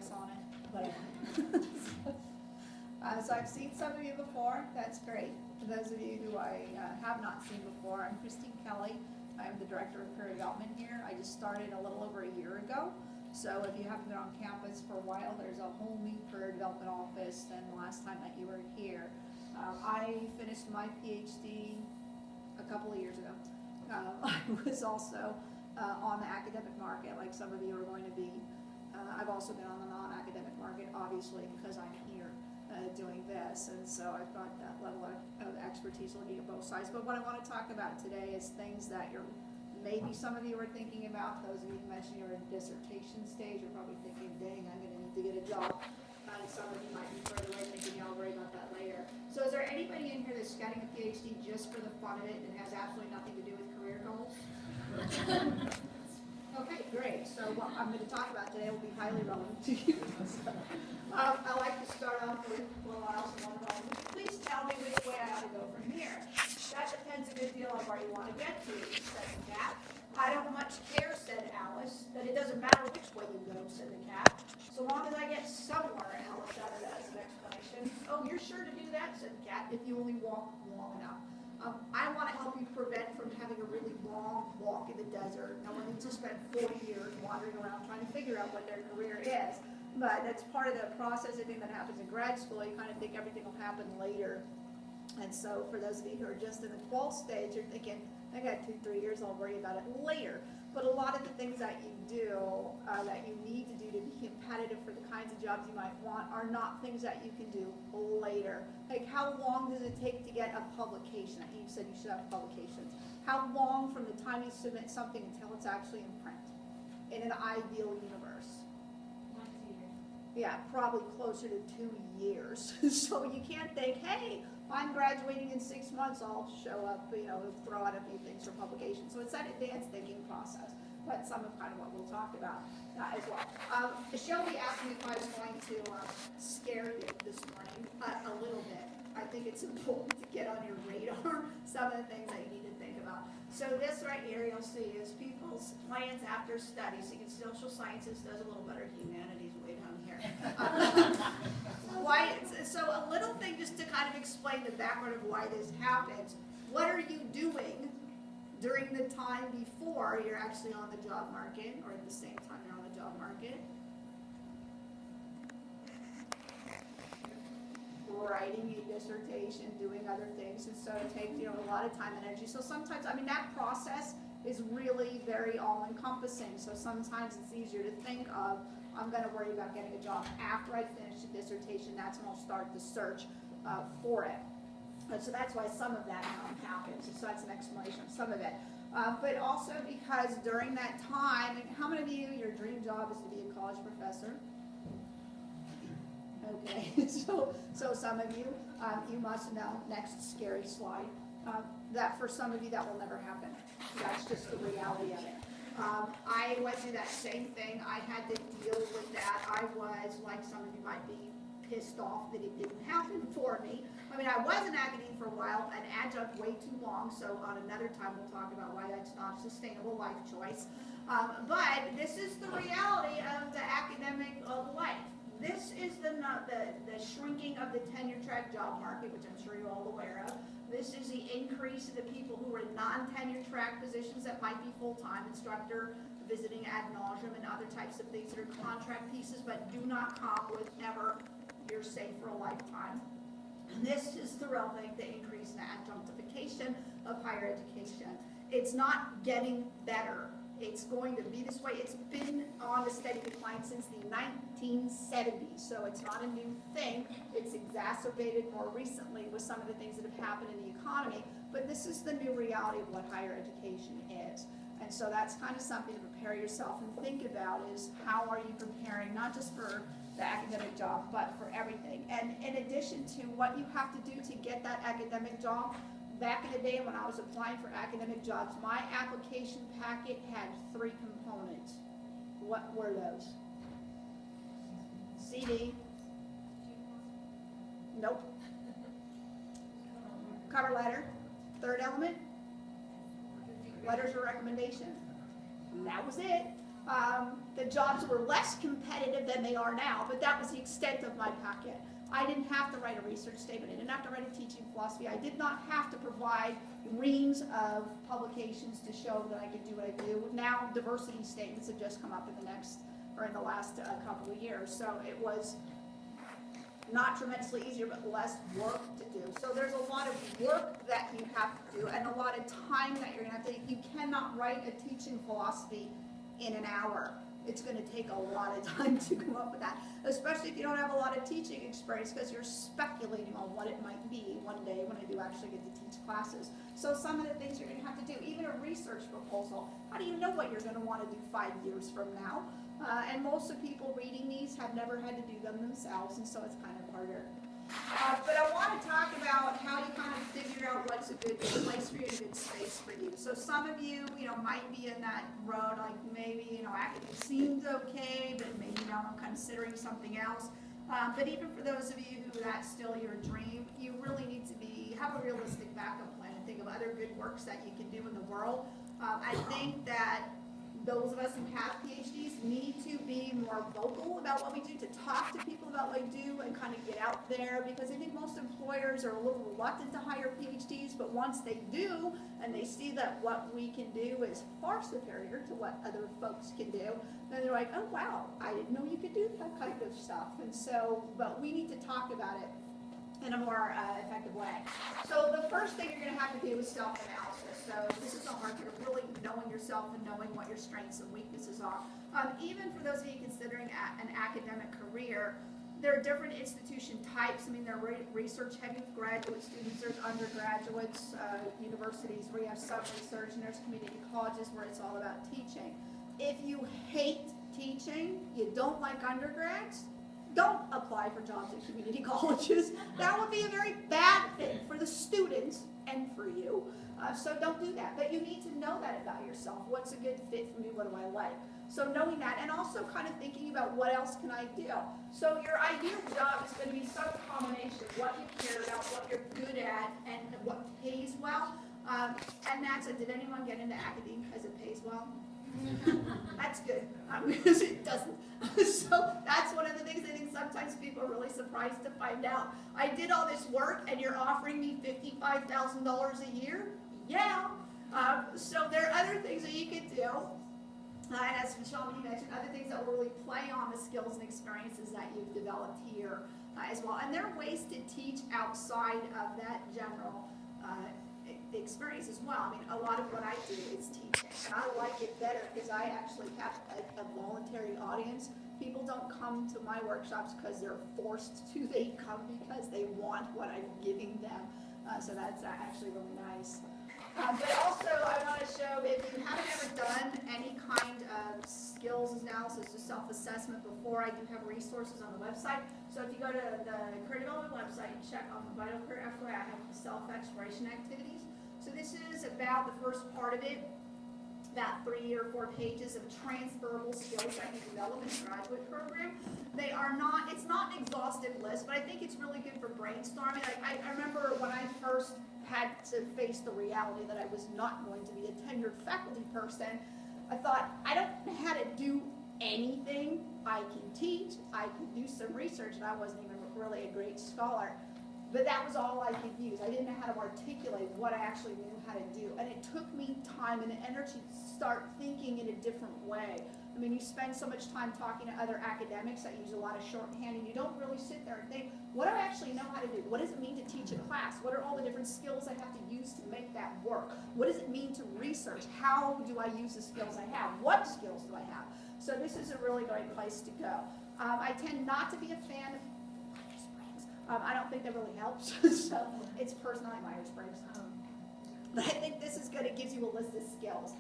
price on it, but so I've seen some of you before. That's great. For those of you who I have not seen before, I'm Christine Kelly. I'm the Director of Career Development here. I just started a little over a year ago. So if you haven't been on campus for a while, there's a whole new career development office than the last time that you were here. I finished my PhD a couple of years ago. I was also on the academic market, like some of you are going to be. I've also been on the non-academic market, obviously, because I'm here doing this, and so I've got that level of expertise looking at both sides. But what I want to talk about today is things that maybe some of you are thinking about. Those of you who mentioned you're in dissertation stage, you're probably thinking, dang, I'm going to need to get a job. And some of you might be further away thinking, I'll worry about that later. So is there anybody in here that's getting a PhD just for the fun of it and has absolutely nothing to do with career goals? Okay, great. So what I'm going to talk about today will be highly relevant to you. I like to start off with, well, I also want to know, please tell me which way I ought to go from here. That depends a good deal on where you want to get to, said the cat. I don't much care, said Alice, that it doesn't matter which way you go, said the cat. So long as I get somewhere, Alice added as an explanation. Oh, you're sure to do that, said the cat, if you only walk long enough. I want to help you prevent from having a really long walk in the desert. No one needs to spend 40 years wandering around trying to figure out what their career is. But that's part of the process, I think, that happens in grad school. You kind of think everything will happen later. And so for those of you who are just in the 12th stage, you're thinking, I got 2-3 years, I'll worry about it later. But a lot of the things that you do, that you need to do to be competitive for the kinds of jobs you might want, are not things that you can do later. Like, how long does it take to get a publication? You said you should have publications. How long from the time you submit something until it's actually in print? In an ideal universe? 1 to 2 years. Yeah, probably closer to 2 years. So you can't think, hey, I'm graduating in 6 months, I'll show up, throw out a few things for publication. So it's that advanced thinking process. But some of kind of what we'll talk about as well. Shelby asked me if I was going to scare you this morning a little bit. I think it's important to get on your radar some of the things that you need to think about. So this right here you'll see is people's plans after study. So you can social sciences does a little better, humanities way down here. So a little thing just to kind of explain the background of why this happens. What are you doing during the time before you're actually on the job market, or at the same time you're on the job market? Writing a dissertation, doing other things, and so it takes a lot of time and energy. So sometimes, that process is really very all-encompassing. So sometimes it's easier to think of, I'm going to worry about getting a job after I finish the dissertation. That's when I'll start the search for it. So that's why some of that happens. So that's an explanation of some of it. But also because during that time, how many of you, your dream job is to be a college professor? Okay, so some of you, you must know, next scary slide, that for some of you that will never happen. That's just the reality of it. I went through that same thing. I had to deal with that. I was, like some of you might be, pissed off that it didn't happen for me. I was in academia for a while, an adjunct way too long, so on another time we'll talk about why that's not a sustainable life choice. But this is the reality of the academic life. This is the shrinking of the tenure-track job market, which I'm sure you're all aware of. This is the increase in the people who are in non-tenure track positions that might be full-time, instructor, visiting ad nauseum, and other types of things that are contract pieces, but do not come with ever, you're safe for a lifetime. And this is the real thing, the increase in adjunctification of higher education. It's not getting better. It's going to be this way. It's been on a steady decline since the 1970s, so it's not a new thing. It's exacerbated more recently with some of the things that have happened in the economy, but this is the new reality of what higher education is. And so that's kind of something to prepare yourself and think about, is how are you preparing, not just for the academic job, but for everything. And in addition to what you have to do to get that academic job, back in the day when I was applying for academic jobs, my application packet had 3 components. What were those? CD. Nope. Cover letter. Third element. Letters of recommendation. That was it. The jobs were less competitive than they are now, but that was the extent of my packet. I didn't have to write a research statement. I didn't have to write a teaching philosophy. I did not have to provide reams of publications to show that I could do what I do. Now, diversity statements have just come up in the last couple of years. So it was not tremendously easier, but less work to do. So there's a lot of work that you have to do and a lot of time that you're going to have to take. You cannot write a teaching philosophy in an hour. It's going to take a lot of time to come up with that, especially if you don't have a lot of teaching experience, because you're speculating on what it might be one day when I do actually get to teach classes. So some of the things you're going to have to do, even a research proposal, how do you know what you're going to want to do 5 years from now? And most of the people reading these have never had to do them themselves, and so it's kind of harder. But I want to talk about how you kind of figure out what's a good place for you and a good space for you. So some of you, might be in that road, like maybe, academic seems okay, but maybe now I'm considering something else. But even for those of you who that's still your dream, you really need to have a realistic backup plan and think of other good works that you can do in the world. I think that those of us who have PhDs need to be more vocal about what we do, to talk to people about what we do and kind of get out there, because I think most employers are a little reluctant to hire PhDs, but once they do and they see that what we can do is far superior to what other folks can do, then they're like, oh wow, I didn't know you could do that kind of stuff. And so, but we need to talk about it in a more effective way. So the first thing you're going to have to do is self-analysis. So this is a market of really knowing yourself and knowing what your strengths and weaknesses are. Even for those of you considering an academic career, there are different institution types. I mean, there are research-heavy graduate students, there's undergraduates, universities where you have sub-research, and there's community colleges where it's all about teaching. If you hate teaching, you don't like undergrads, don't apply for jobs at community colleges. That would be a very bad thing for the students and for you. So don't do that. But you need to know that about yourself. What's a good fit for me? What do I like? So knowing that, and also kind of thinking about what else can I do. So your ideal job is going to be some combination of what you care about, what you're good at, and what pays well. And that's it. Did anyone get into academia because it pays well? That's good, because it doesn't. So that's one of the things I think sometimes people are really surprised to find out. I did all this work and you're offering me $55,000 a year? Yeah. So there are other things that you could do. And as Shalini mentioned, other things that will really play on the skills and experiences that you've developed here as well. And there are ways to teach outside of that general experience as well. I mean, a lot of what I do is teaching, and I like it better because I actually have a voluntary audience. People don't come to my workshops because they're forced to. They come because they want what I'm giving them. So that's actually really nice. But also, I want to show, if you haven't ever done any kind of skills analysis or self-assessment before, I do have resources on the website. So if you go to the Career Development website and check on the Vital Career FYI, I have the self-exploration activities. So this is about the first part of it, about 3 or 4 pages of transferable skills that you develop in the graduate program. They are not, it's not an exhaustive list, but I think it's really good for brainstorming. I remember when I first had to face the reality that I was not going to be a tenured faculty person, I thought, I don't know how to do anything. I can teach, I can do some research, and I wasn't even really a great scholar. But that was all I could use. I didn't know how to articulate what I actually knew how to do. And it took me time and energy to start thinking in a different way. I mean, you spend so much time talking to other academics that use a lot of shorthand, and you don't really sit there and think, what do I actually know how to do? What does it mean to teach a class? What are all the different skills I have to use to make that work? What does it mean to research? How do I use the skills I have? What skills do I have? So this is a really great place to go. I tend not to be a fan of I don't think that really helps. So it's personally Myers-Briggs. But I think this is good. It gives you a list of skills.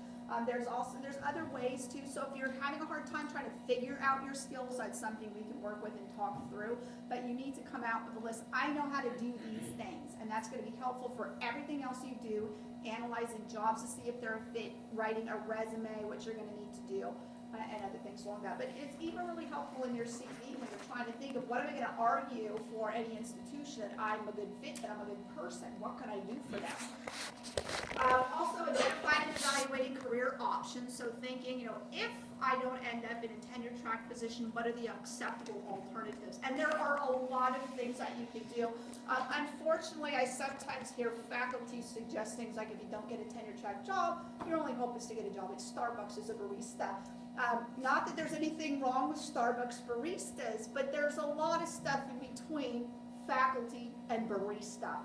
There's other ways too. So if you're having a hard time trying to figure out your skills, that's something we can work with and talk through. But you need to come out with a list. I know how to do these things, and that's going to be helpful for everything else you do. Analyzing jobs to see if they're a fit, writing a resume, which you're going to need to do, and other things along that. But it's even really helpful in your CV when you're trying to think of what am I going to argue for any institution that I'm a good fit, that I'm a good person. What can I do for them? Also, identifying and evaluating career options. So thinking, if I don't end up in a tenure track position, what are the acceptable alternatives? And there are a lot of things that you can do. Unfortunately, I sometimes hear faculty suggest things like if you don't get a tenure track job, your only hope is to get a job at Starbucks as a barista. Not that there's anything wrong with Starbucks baristas, but there's a lot of stuff in between faculty and barista.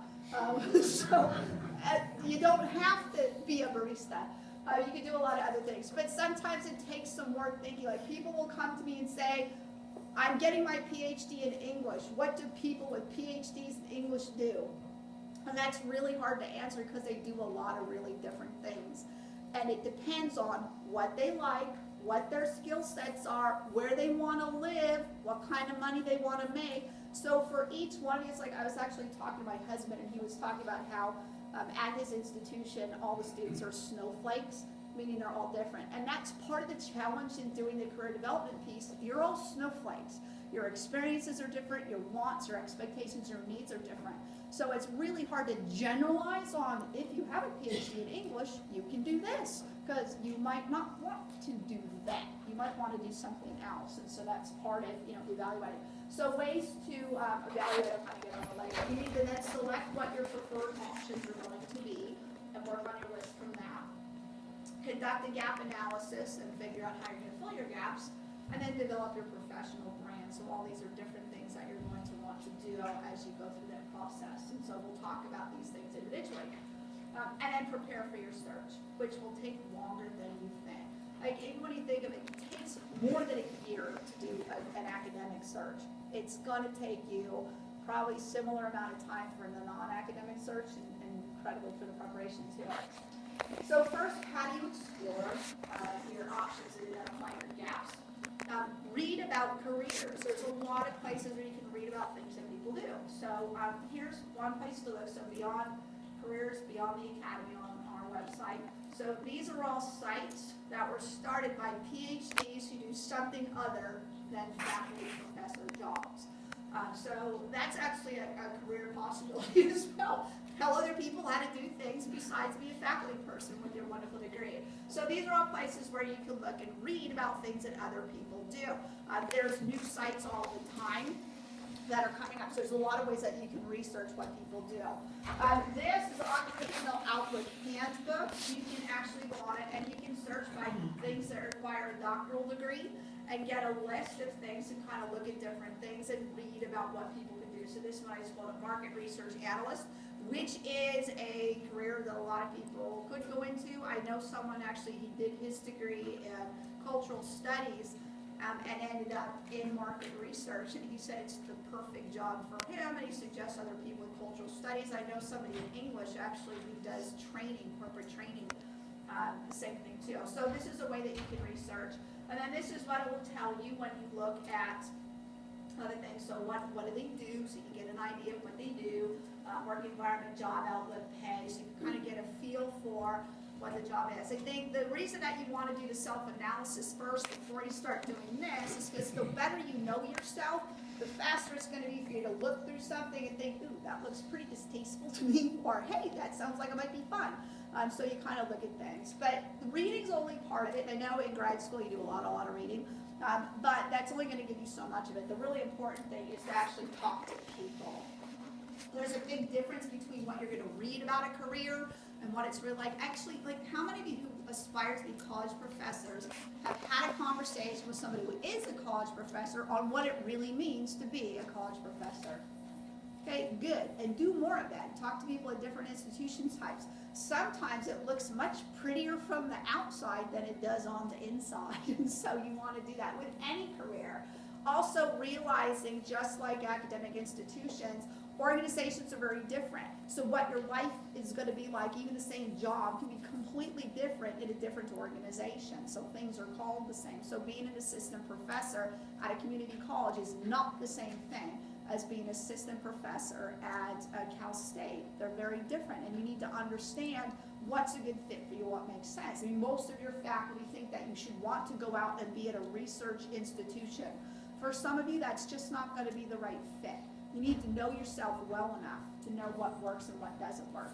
So you don't have to be a barista. You can do a lot of other things, but sometimes it takes some work thinking. Like, people will come to me and say, I'm getting my PhD in English. What do people with PhDs in English do? And that's really hard to answer because they do a lot of really different things. And it depends on what they like, what their skill sets are, where they want to live, what kind of money they want to make. So for each one, it's like I was actually talking to my husband, and he was talking about how at his institution, all the students are snowflakes, meaning they're all different. And that's part of the challenge in doing the career development piece. You're all snowflakes. Your experiences are different, your wants, your expectations, your needs are different. So it's really hard to generalize on, if you have a PhD in English, you can do this, because you might not want to do that. You might want to do something else. And so that's part of, evaluating. So ways to evaluate, I'll kind of get on the later. You need to then select what your preferred options are going to be and work on your list from that. Conduct a gap analysis and figure out how you're going to fill your gaps, and then develop your professional brand. So all these are different things that you're going to want to do as you go through that process. And so we'll talk about these things individually. And then prepare for your search, which will take longer than you think. Like, even when you think of it, it takes more than a year to do an academic search. It's going to take you probably similar amount of time for the non-academic search, and incredible for the preparation too. So first, how do you explore your options and identify your gaps? Read about careers. There's a lot of places where you can read about things that people do. So here's one place to look. So Beyond Careers, Beyond the Academy on our website. So these are all sites that were started by PhDs who do something other than faculty professor jobs. So that's actually a career possibility as well. Tell other people how to do things besides be a faculty person with your wonderful degree. So these are all places where you can look and read about things that other people do. There's new sites all the time that are coming up. So there's a lot of ways that you can research what people do. This is the Occupational Outlook Handbook. You can actually go on it and you can search by things that require a doctoral degree and get a list of things and kind of look at different things and read about what people can do. So this one is called a market research analyst, which is a career that a lot of people could go into. I know someone actually, he did his degree in cultural studies and ended up in market research, and he said it's the perfect job for him, and he suggests other people with cultural studies. I know somebody in English actually who does training, corporate training, same thing too. So this is a way that you can research. And then this is what it will tell you when you look at other things. So what do they do? So you can get an idea of what they do. Work environment, job outlook, pay. So you can kind of get a feel for what the job is. I think the reason that you want to do the self-analysis first before you start doing this is because the better you know yourself, the faster it's going to be for you to look through something and think, ooh, that looks pretty distasteful to me, or hey, that sounds like it might be fun. So you kind of look at things. But reading's only part of it. I know in grad school you do a lot of reading, but that's only going to give you so much of it. The really important thing is to actually talk to people. There's a big difference between what you're going to read about a career and what it's really like. Actually, like, how many of you who aspire to be college professors have had a conversation with somebody who is a college professor on what it really means to be a college professor? Okay, good. And do more of that. Talk to people at different institution types. Sometimes it looks much prettier from the outside than it does on the inside. And so you want to do that with any career. Also realizing, just like academic institutions, organizations are very different. So what your life is going to be like, even the same job, can be completely different in a different organization. So things are called the same. So being an assistant professor at a community college is not the same thing as being an assistant professor at Cal State. They're very different, and you need to understand what's a good fit for you, what makes sense. I mean, most of your faculty think that you should want to go out and be at a research institution. For some of you, that's just not going to be the right fit. You need to know yourself well enough to know what works and what doesn't work.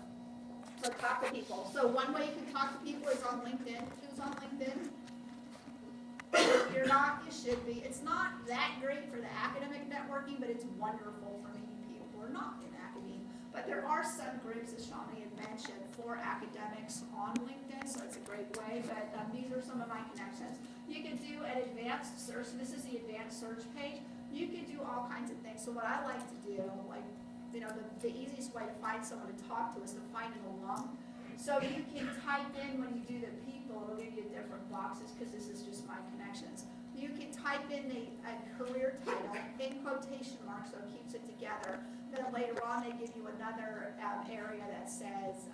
So talk to people. So one way you can talk to people is on LinkedIn. Who's on LinkedIn? If you're not, you should be. It's not that great for the academic networking, but it's wonderful for many people who are not in academia. But there are some groups, as Shawnee had mentioned, for academics on LinkedIn, so it's a great way. But these are some of my connections. You can do an advanced search. This is the advanced search page. You can do all kinds of things. So what I like to do, like, you know, the easiest way to find someone to talk to is to find an alum. So you can type in, when you do the people, it'll give you different boxes because this is just my connections. You can type in a career title in quotation marks so it keeps it together. Then later on they give you another area that says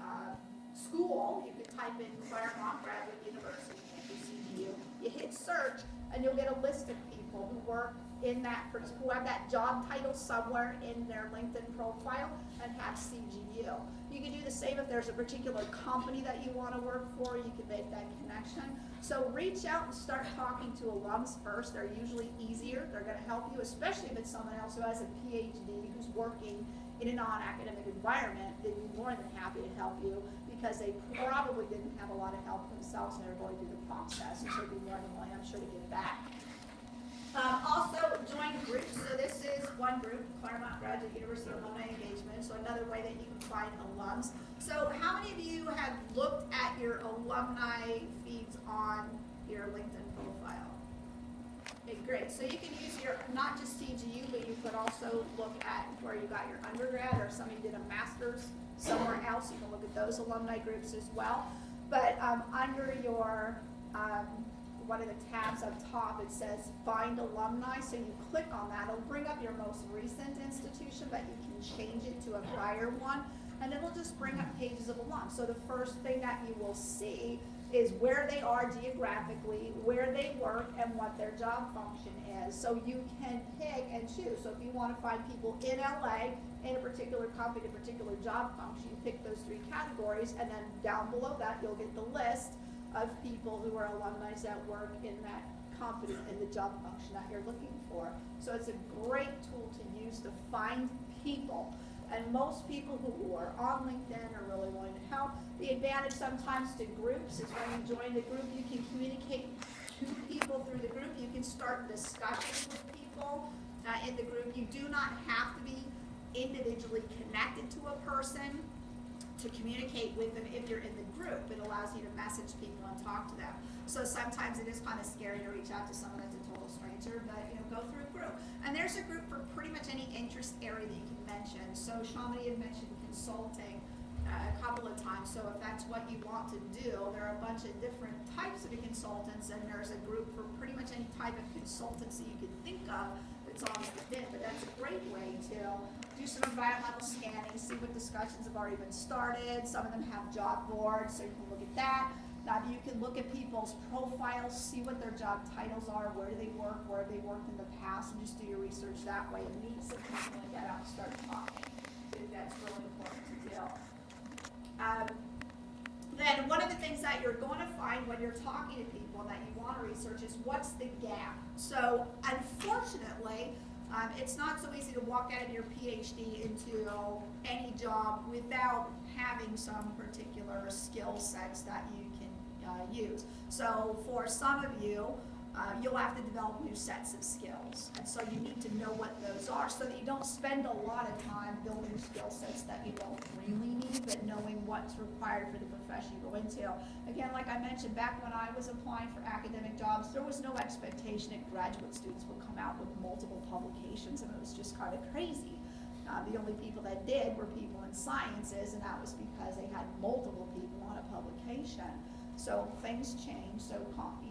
school. You can type in Claremont Graduate University, CGU. You hit search and you'll get a list of people who work in that, who have that job title somewhere in their LinkedIn profile and have CGU. You can do the same if there's a particular company that you want to work for. You can make that connection. So reach out and start talking to alums first. They're usually easier. They're going to help you, especially if it's someone else who has a PhD who's working in a non-academic environment. They'd be more than happy to help you because they probably didn't have a lot of help themselves and they're going through the process. And so they'd be more than willing, I'm sure, to give back. Also, join groups. So this is one group, Claremont Graduate University Alumni Engagement. So another way that you can find alums. So how many of you have looked at your alumni feeds on your LinkedIn profile? Okay, great. So you can use your, not just CGU, but you could also look at where you got your undergrad or if somebody did a master's somewhere else. You can look at those alumni groups as well. But under your one of the tabs up top, it says Find Alumni. So you click on that. It'll bring up your most recent institution, but you can change it to a prior one. And then it'll just bring up pages of alums. So the first thing that you will see is where they are geographically, where they work, and what their job function is. So you can pick and choose. So if you want to find people in LA, in a particular company, a particular job function, you pick those three categories, and then down below that, you'll get the list of people who are alumni that work in that company, in the job function that you're looking for. So it's a great tool to use to find people. And most people who are on LinkedIn are really willing to help. The advantage sometimes to groups is when you join the group, you can communicate to people through the group. You can start discussions with people in the group. You do not have to be individually connected to a person to communicate with them if you're in the group. It allows you to message people and talk to them. So sometimes it is kind of scary to reach out to someone that's a total stranger, but go through a group. And there's a group for pretty much any interest area that you can mention. So Shawnee had mentioned consulting a couple of times. So if that's what you want to do, there are a bunch of different types of consultants, and there's a group for pretty much any type of consultancy you can think of that's on LinkedIn. But that's a great way to do some environmental scanning, see what discussions have already been started. Some of them have job boards, so you can look at that. You can look at people's profiles, see what their job titles are, where do they work, where have they worked in the past, and just do your research that way and meet some people and get out and start talking. I think that's really important to do. Then one of the things that you're going to find when you're talking to people that you want to research is what's the gap. So unfortunately, it's not so easy to walk out of your PhD into any job without having some particular skill sets that you can use. So for some of you, you'll have to develop new sets of skills. And so you need to know what those are so that you don't spend a lot of time building skill sets that you don't really need, but knowing what's required for the profession you go into. Again, like I mentioned, back when I was applying for academic jobs, there was no expectation that graduate students would come out with multiple publications, and it was just kind of crazy. The only people that did were people in sciences, and that was because they had multiple people on a publication. So things change. So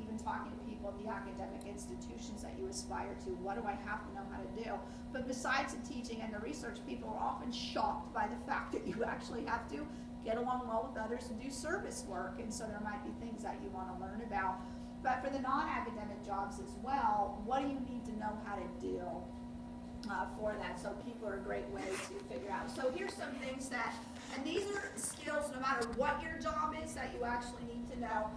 even talking to people at the academic institutions that you aspire to, what do I have to know how to do? But besides the teaching and the research, people are often shocked by the fact that you actually have to get along well with others and do service work. And so there might be things that you want to learn about. But for the non-academic jobs as well, what do you need to know how to do for that? So people are a great way to figure out. So here's some things that, and these are skills no matter what your job is that you actually need to know.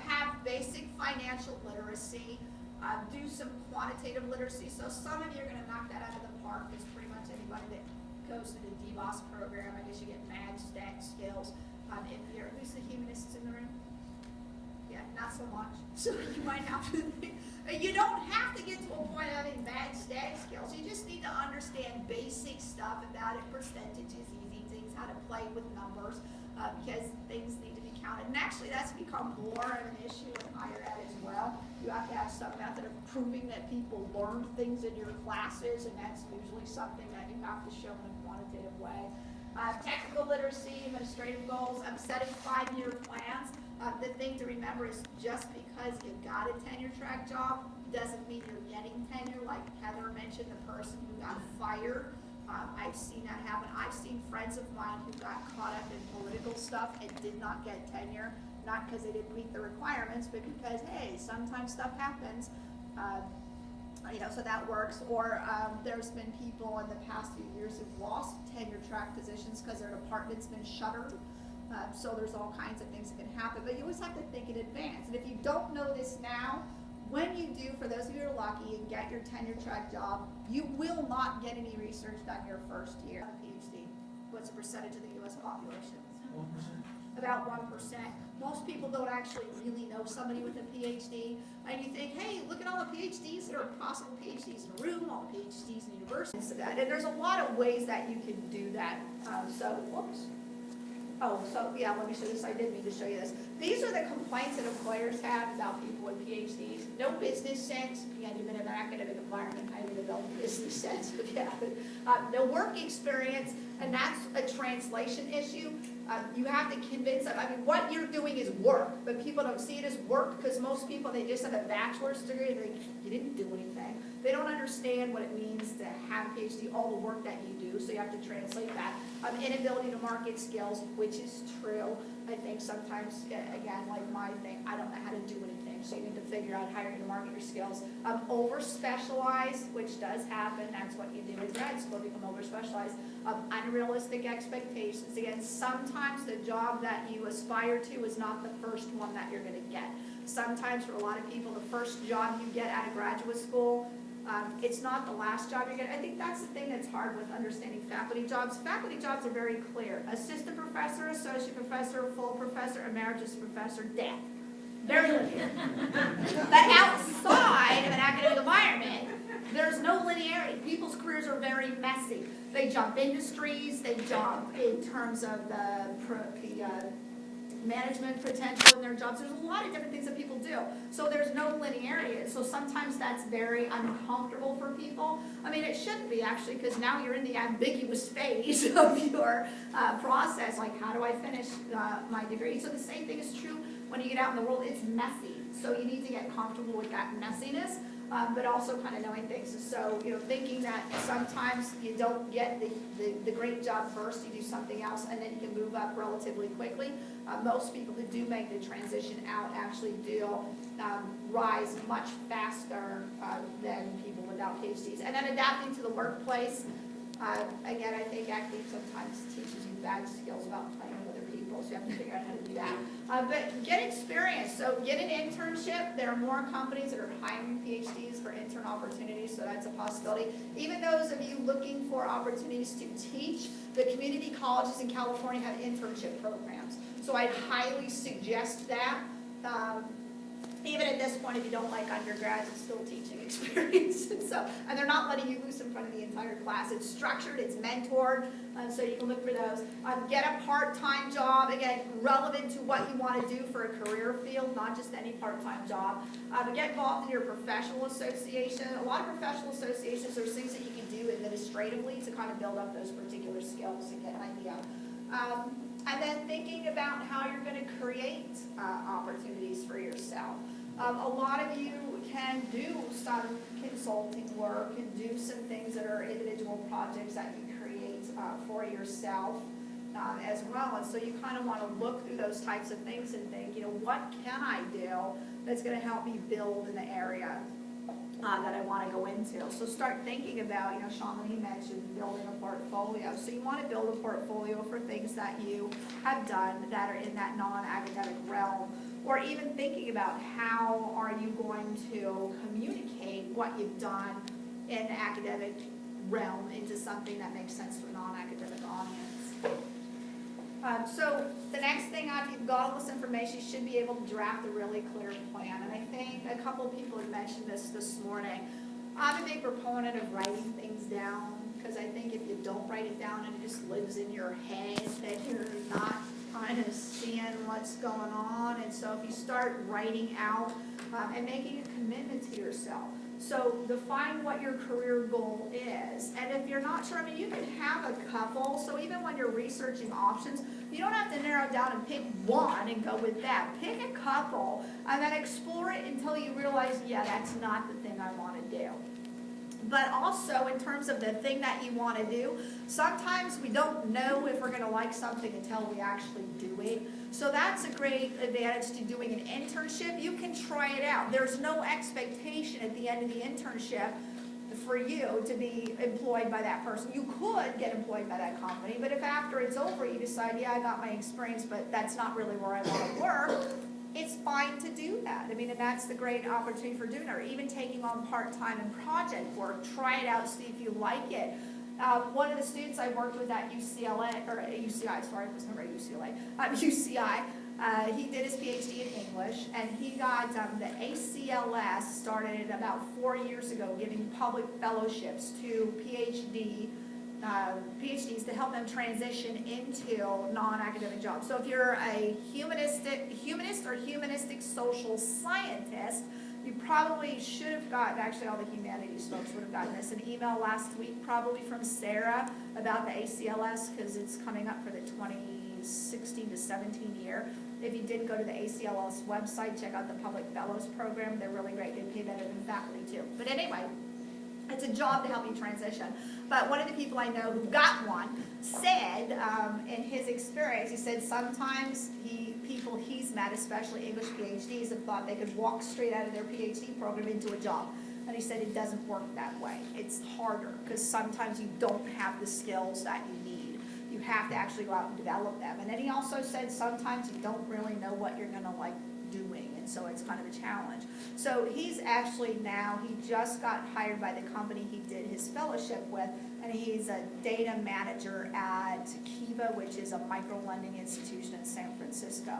Have basic financial literacy, do some quantitative literacy. So some of you are going to knock that out of the park, because pretty much anybody that goes to the DBOS program, I guess you get mad stat skills. Who's the humanists in the room? Yeah, not so much. So you might have to think, you don't have to get to a point of having bad stat skills. You just need to understand basic stuff about it, percentages, easy things, how to play with numbers, because things need to be counted. And actually that's become more of an issue in higher ed as well. You have to have some method of proving that people learned things in your classes, and that's usually something that you have to show in a quantitative way. Technical literacy, administrative goals, setting 5-year plans. The thing to remember is just because you got a tenure track job doesn't mean you're getting tenure. Like Heather mentioned, the person who got fired, I've seen that happen. I've seen friends of mine who got caught up in political stuff and did not get tenure, not because they didn't meet the requirements, but because, hey, sometimes stuff happens. So that works. Or there's been people in the past few years who've lost tenure track positions because their department's been shuttered. So there's all kinds of things that can happen, but you always have to think in advance. And if you don't know this now, when you do, for those of you who are lucky and get your tenure track job, you will not get any research done your first year. A PhD. What's the percentage of the U.S. population? 1%. About 1%. Most people don't actually really know somebody with a PhD, and you think, hey, look at all the PhDs. There are possible PhDs in the room, all the PhDs in universities. And there's a lot of ways that you can do that. Let me show you this. I did mean to show you this. These are the complaints that employers have about people with PhDs. No business sense. Again, you've been in an academic environment. I haven't developed business sense. No work experience, and that's a translation issue. You have to convince them. What you're doing is work, but people don't see it as work because most people, they just have a bachelor's degree and you didn't do anything. They don't understand what it means to have a PhD, all the work that you do, so you have to translate that. Inability to market skills, which is true. I think sometimes, again, like my thing, I don't know how to do anything, so you need to figure out how you're going to market your skills. Over-specialized, which does happen. That's what you do in grad school, become over-specialized. Unrealistic expectations. Again, sometimes the job that you aspire to is not the first one that you're going to get. Sometimes for a lot of people, the first job you get out of graduate school, it's not the last job you get. I think that's the thing that's hard with understanding faculty jobs. Faculty jobs are very clear. Assistant professor, associate professor, full professor, emeritus professor, death. Very clear. But outside of an academic environment, there's no linearity. People's careers are very messy. They jump industries, they jump in terms of the management potential in their jobs. There's a lot of different things that people do. So there's no linearity. So sometimes that's very uncomfortable for people. It shouldn't be actually, because now you're in the ambiguous phase of your process. Like, how do I finish my degree? So the same thing is true when you get out in the world. It's messy. So you need to get comfortable with that messiness. But also kind of knowing things. So, thinking that sometimes you don't get the great job first, you do something else, and then you can move up relatively quickly. Most people who do make the transition out actually do rise much faster than people without PhDs. And then adapting to the workplace. Again, I think acting sometimes teaches you bad skills about playing with other people, so you have to figure out how to do that. But get experience. So get an internship. There are more companies that are hiring PhDs for intern opportunities, so that's a possibility. Even those of you looking for opportunities to teach, the community colleges in California have internship programs. So I'd highly suggest that. Even at this point, if you don't like undergrads, it's still teaching experience. And they're not letting you loose in front of the entire class. It's structured, it's mentored, so you can look for those. Get a part-time job, again, relevant to what you want to do for a career field, not just any part-time job. Get involved in your professional association. A lot of professional associations, there's things that you can do administratively to kind of build up those particular skills and get an idea. And then thinking about how you're going to create opportunities for yourself. A lot of you can do some consulting work and do some things that are individual projects that you create for yourself as well. And so you kind of want to look through those types of things and think, what can I do that's going to help me build in the area that I want to go into. So start thinking about, Sean, when he mentioned building a portfolio. So you want to build a portfolio for things that you have done that are in that non-academic realm. Or even thinking about how are you going to communicate what you've done in the academic realm into something that makes sense to a non-academic audience. So the next thing, after you've got all this information, you should be able to draft a really clear plan. And I think a couple of people have mentioned this morning. I'm a big proponent of writing things down, because I think if you don't write it down and it just lives in your head, that you're not kind of seeing what's going on. And so if you start writing out and making a commitment to yourself. So define what your career goal is. And if you're not sure, I mean, you can have a couple. So even when you're researching options, you don't have to narrow down and pick one and go with that. Pick a couple and then explore it until you realize, yeah, that's not the thing I want to do. But also, in terms of the thing that you want to do, sometimes we don't know if we're going to like something until we actually do it. So that's a great advantage to doing an internship. You can try it out. There's no expectation at the end of the internship for you to be employed by that person. You could get employed by that company, but if after it's over you decide, yeah, I got my experience, but that's not really where I want to work, it's fine to do that. I mean, and that's the great opportunity for doing it, or even taking on part-time and project work. Try it out, see if you like it. One of the students I worked with at UCLA, or UCI, sorry, I was never at UCLA, UCI, he did his PhD in English, and he got the ACLS started about 4 years ago, giving public fellowships to PhDs to help them transition into non-academic jobs. So if you're a humanist or humanistic social scientist, you probably should have gotten, actually all the humanities folks would have gotten this, an email last week probably from Sarah about the ACLS, because it's coming up for the 2016 to 17 year. If you didn't go to the ACLS website, check out the Public Fellows Program. They're really great. They pay better than faculty too. But anyway, it's a job to help you transition. But one of the people I know who got one said, in his experience, he said sometimes people he's met, especially English PhDs, have thought they could walk straight out of their PhD program into a job. And he said it doesn't work that way. It's harder because sometimes you don't have the skills that you need. You have to actually go out and develop them. And then he also said sometimes you don't really know what you're going to like doing, and so it's kind of a challenge. So he's actually now, he just got hired by the company he did his fellowship with, and he's a data manager at Kiva, which is a micro-lending institution in San Francisco.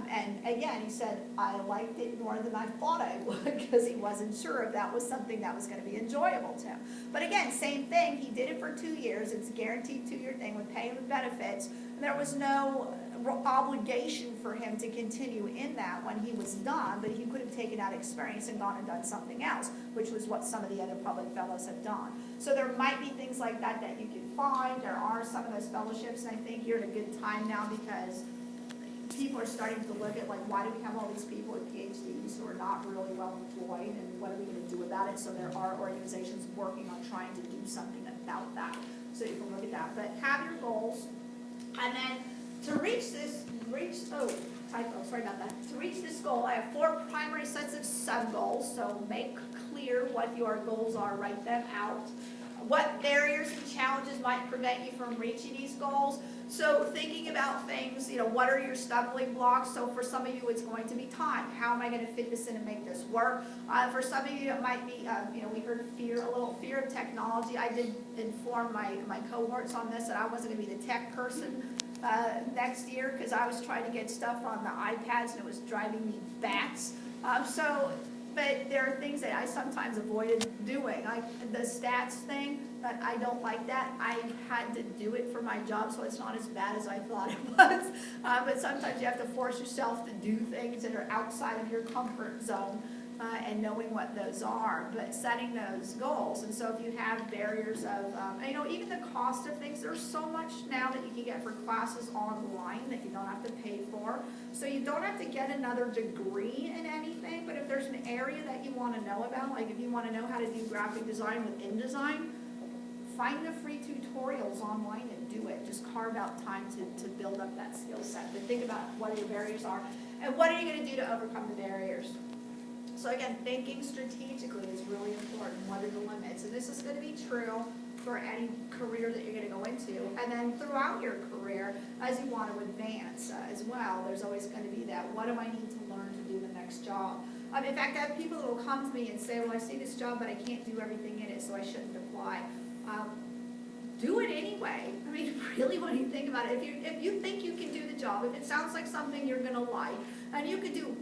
And again, he said, I liked it more than I thought I would, because he wasn't sure if that was something that was going to be enjoyable to him. But again, same thing, he did it for 2 years. It's a guaranteed 2-year thing with pay and benefits. And there was no obligation for him to continue in that when he was done, but he could have taken that experience and gone and done something else, which was what some of the other public fellows have done. So there might be things like that that you can find. There are some of those fellowships, and I think you're at a good time now because people are starting to look at, like, why do we have all these people with PhDs who are not really well employed, and what are we going to do about it? So there are organizations working on trying to do something about that. So you can look at that. But have your goals, and then to reach this, To reach this goal, I have 4 primary sets of sub-goals, so make clear what your goals are, write them out. What barriers and challenges might prevent you from reaching these goals? So thinking about things, what are your stumbling blocks? So for some of you, it's going to be time. How am I going to fit this in and make this work? For some of you, it might be, we heard a little fear of technology. I did inform my cohorts on this, that I wasn't going to be the tech person next year, because I was trying to get stuff on the iPads and it was driving me bats. But there are things that I sometimes avoided doing, like the stats thing, but I don't like that. I had to do it for my job, so it's not as bad as I thought it was. But sometimes you have to force yourself to do things that are outside of your comfort zone, and knowing what those are, but setting those goals. And so if you have barriers of, even the cost of things, there's so much now that you can get for classes online that you don't have to pay for. So you don't have to get another degree in anything, but if there's an area that you want to know about, like if you want to know how to do graphic design with InDesign, find the free tutorials online and do it. Just carve out time to build up that skill set. But think about what your barriers are, and what are you going to do to overcome the barriers. So again, thinking strategically is really important. What are the limits? And this is going to be true for any career that you're going to go into. And then throughout your career, as you want to advance as well, there's always going to be that, what do I need to learn to do the next job? In fact, I have people who will come to me and say, well, I see this job, but I can't do everything in it, so I shouldn't apply. do it anyway. I mean, really, when you think about it, if you think you can do the job, if it sounds like something you're gonna like, and you could do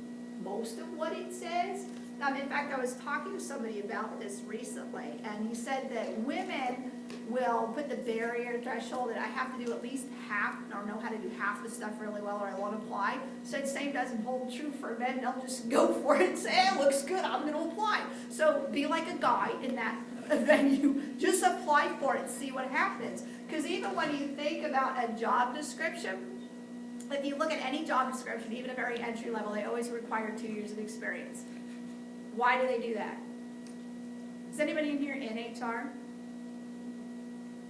most of what it says. In fact, I was talking to somebody about this recently, and he said that women will put the barrier threshold that I have to do at least half, or know how to do half the stuff really well, or I won't apply. Said same doesn't hold true for men. They'll just go for it and say, it looks good, I'm going to apply. So be like a guy in that venue. Just apply for it and see what happens. Because even when you think about a job description, if you look at any job description, even a very entry level, they always require 2 years of experience. Why do they do that? Is anybody in here in HR?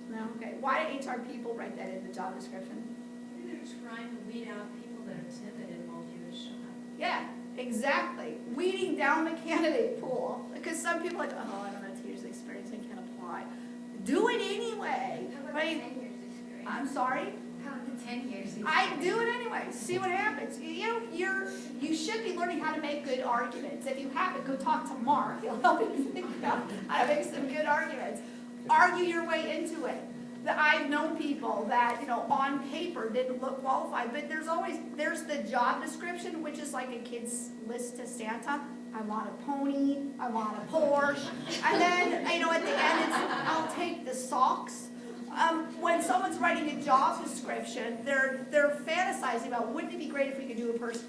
No? Okay. Why do HR people write that in the job description? Maybe they're trying to weed out people that are timid and won't give it a shot. Yeah, exactly. Weeding down the candidate pool. Because some people are like, oh, I don't have 2 years of experience, I can't apply. Do it anyway. How about Right? 10 years experience? I'm sorry? How about the 10 years experience? I do it anyway. See what happens. You should be learning how to make good arguments. If you haven't, go talk to Mark. He'll help you think about how to make some good arguments. Argue your way into it. I've known people that, on paper didn't look qualified, but there's the job description, which is like a kid's list to Santa. I want a pony, I want a Porsche, and then, at the end, I'll take the socks. When someone's writing a job description, they're fantasizing about, wouldn't it be great if we could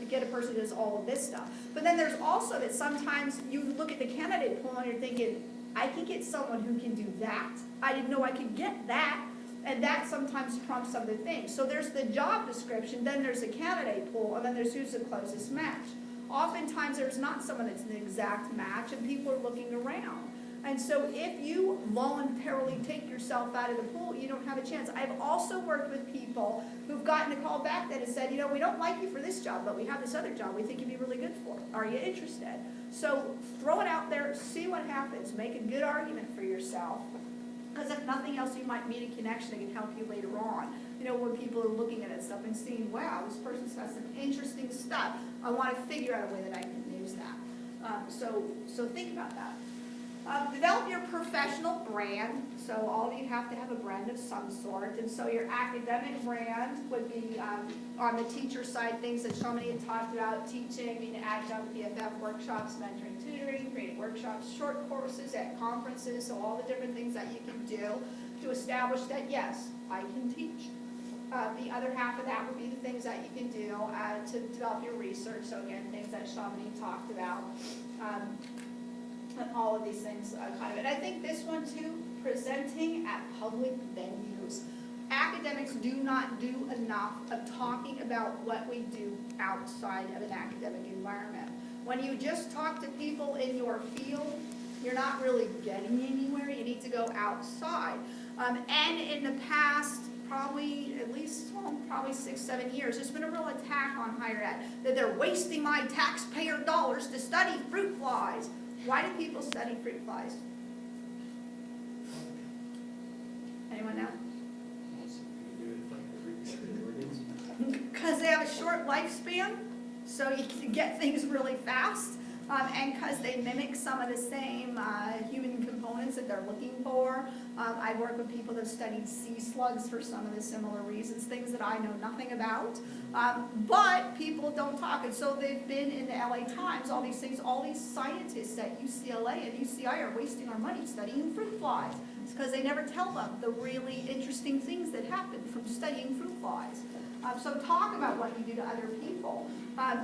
get a person who does all of this stuff? But then there's also that sometimes you look at the candidate pool and you're thinking, I can get someone who can do that. I didn't know I could get that. And that sometimes trumps other things. So there's the job description, then there's a candidate pool, and then there's who's the closest match. Oftentimes there's not someone that's an exact match, and people are looking around. And so if you voluntarily take yourself out of the pool, you don't have a chance. I've also worked with people who've gotten a call back that has said, we don't like you for this job, but we have this other job we think you'd be really good for. Are you interested? So throw it out there, see what happens. Make a good argument for yourself. Because if nothing else, you might meet a connection that can help you later on. When people are looking at stuff and seeing, wow, this person's got some interesting stuff. I want to figure out a way that I can use that. So think about that. Develop your professional brand. So all of you have to have a brand of some sort. And so your academic brand would be on the teacher side, things that Shamini had talked about, teaching, being an adjunct, PFF, workshops, mentoring, tutoring, creating workshops, short courses at conferences, so all the different things that you can do to establish that, yes, I can teach. The other half of that would be the things that you can do to develop your research. So again, things that Shamini talked about. And all of these things and I think this one too, presenting at public venues. Academics do not do enough of talking about what we do outside of an academic environment. When you just talk to people in your field, you're not really getting anywhere. You need to go outside. And in the past, probably 6, 7 years, there's been a real attack on higher ed, that they're wasting my taxpayer dollars to study fruit flies. Why do people study fruit flies? Anyone know? Because they have a short lifespan, so you can get things really fast, and because they mimic some of the same human components that they're looking for. I work with people that have studied sea slugs for some of the similar reasons, things that I know nothing about. But people don't talk, and so they've been in the LA Times, all these things, all these scientists at UCLA and UCI are wasting our money studying fruit flies. It's because they never tell them the really interesting things that happen from studying fruit flies. So talk about what you do to other people.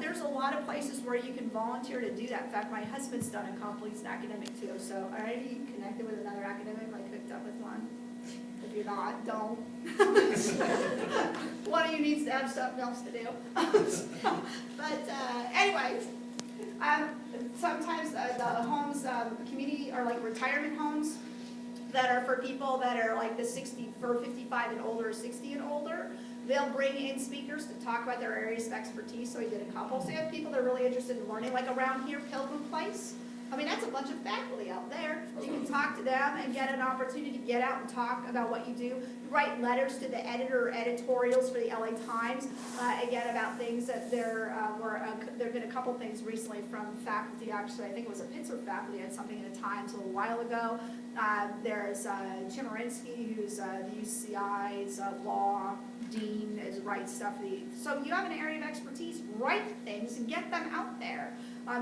There's a lot of places where you can volunteer to do that. In fact, my husband's done a couple. He's an academic too. So are you connected with another academic, like hooked up with one? If you're not, don't. One of you needs to have something else to do. Anyways, sometimes the homes, community, are like retirement homes that are for people that are like the 55 and older, or 60 and older. They'll bring in speakers to talk about their areas of expertise, so we did a couple. So you have people that are really interested in learning, like around here, Pilgrim Place. I mean, that's a bunch of faculty out there. You can talk to them and get an opportunity to get out and talk about what you do. Write letters to the editor or editorials for the LA Times, again, about things that there have been a couple things recently from faculty, actually. I think it was a Pittsburgh faculty had something in the Times a little while ago. There's Chemerinsky, who's the UCI's law dean, writes stuff. So you have an area of expertise, write things and get them out there.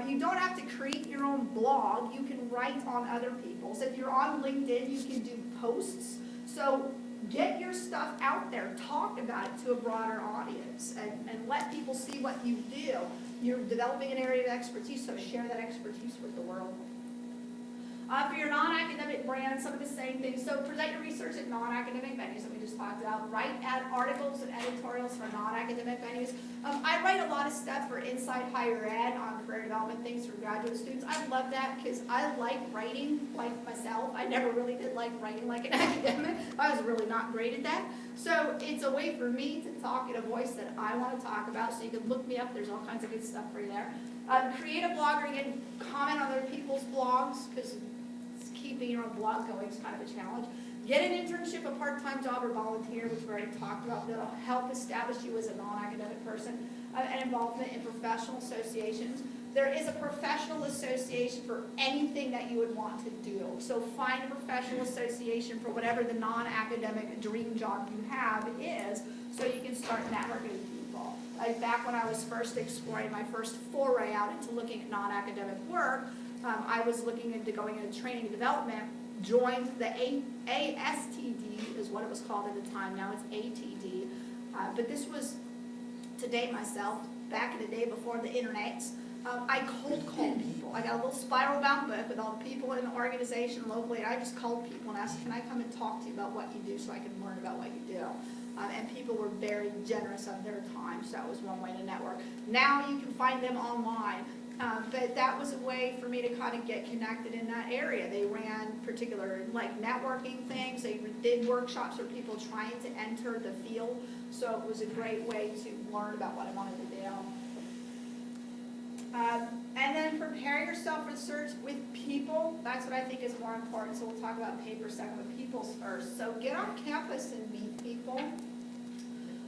You don't have to create your own blog. You can write on other people's. If you're on LinkedIn, you can do posts. So get your stuff out there. Talk about it to a broader audience and let people see what you do. You're developing an area of expertise, so share that expertise with the world. For your non-academic brand, some of the same things. So present your research at non-academic venues that we just talked about. Write articles and editorials for non-academic venues. I write a lot of stuff for Inside Higher Ed on career development things for graduate students. I love that because I like writing like myself. I never really did like writing like an academic. I was really not great at that. So it's a way for me to talk in a voice that I want to talk about. So you can look me up. There's all kinds of good stuff for you there. Create a blog, or again, comment on other people's blogs, because keeping your own blog going is kind of a challenge. Get an internship, a part-time job, or volunteer, which we already talked about. That'll help establish you as a non-academic person. And involvement in professional associations. There is a professional association for anything that you would want to do. So find a professional association for whatever the non-academic dream job you have is, so you can start networking with people. Like back when I was first exploring my first foray out into looking at non-academic work, I was looking into going into training and development, joined the ASTD is what it was called at the time. Now it's ATD. But this was, to date myself, back in the day before the internet. I cold called people. I got a little spiral bound book with all the people in the organization locally, and I just called people and asked, can I come and talk to you about what you do so I can learn about what you do? And people were very generous of their time, so that was one way to network. Now you can find them online. But that was a way for me to kind of get connected in that area. They ran particular like networking things. They did workshops for people trying to enter the field. So it was a great way to learn about what I wanted to do. And then prepare yourself for search with people. That's what I think is more important. So we'll talk about paper second, but people's first. So get on campus and meet people.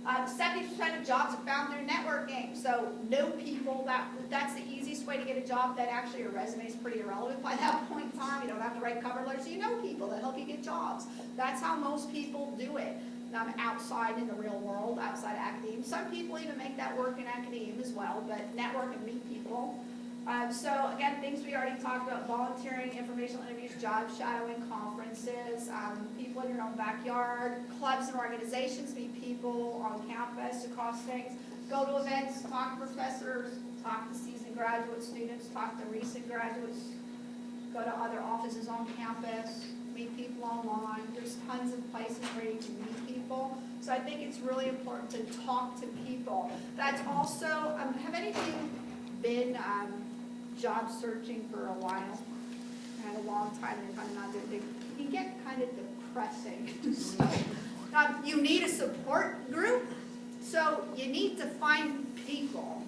70% of jobs are found through networking. So know people. That's the easiest way to get a job. That actually your resume is pretty irrelevant by that point in time. You don't have to write cover letters. You know people that help you get jobs. That's how most people do it. Outside in the real world, outside academia. Some people even make that work in academia as well, but network and meet people. So again, things we already talked about: volunteering, informational interviews, job shadowing, conferences, people in your own backyard, clubs and organizations, meet people on campus across things, go to events, talk to professors, talk to seasoned graduate students, talk to recent graduates, go to other offices on campus, meet people online. There's tons of places where you can meet people. So I think it's really important to talk to people. That's also, have any of you been job searching for a while? I had a long time and kind of not doing it. It can get kind of depressing. So, you need a support group. So you need to find people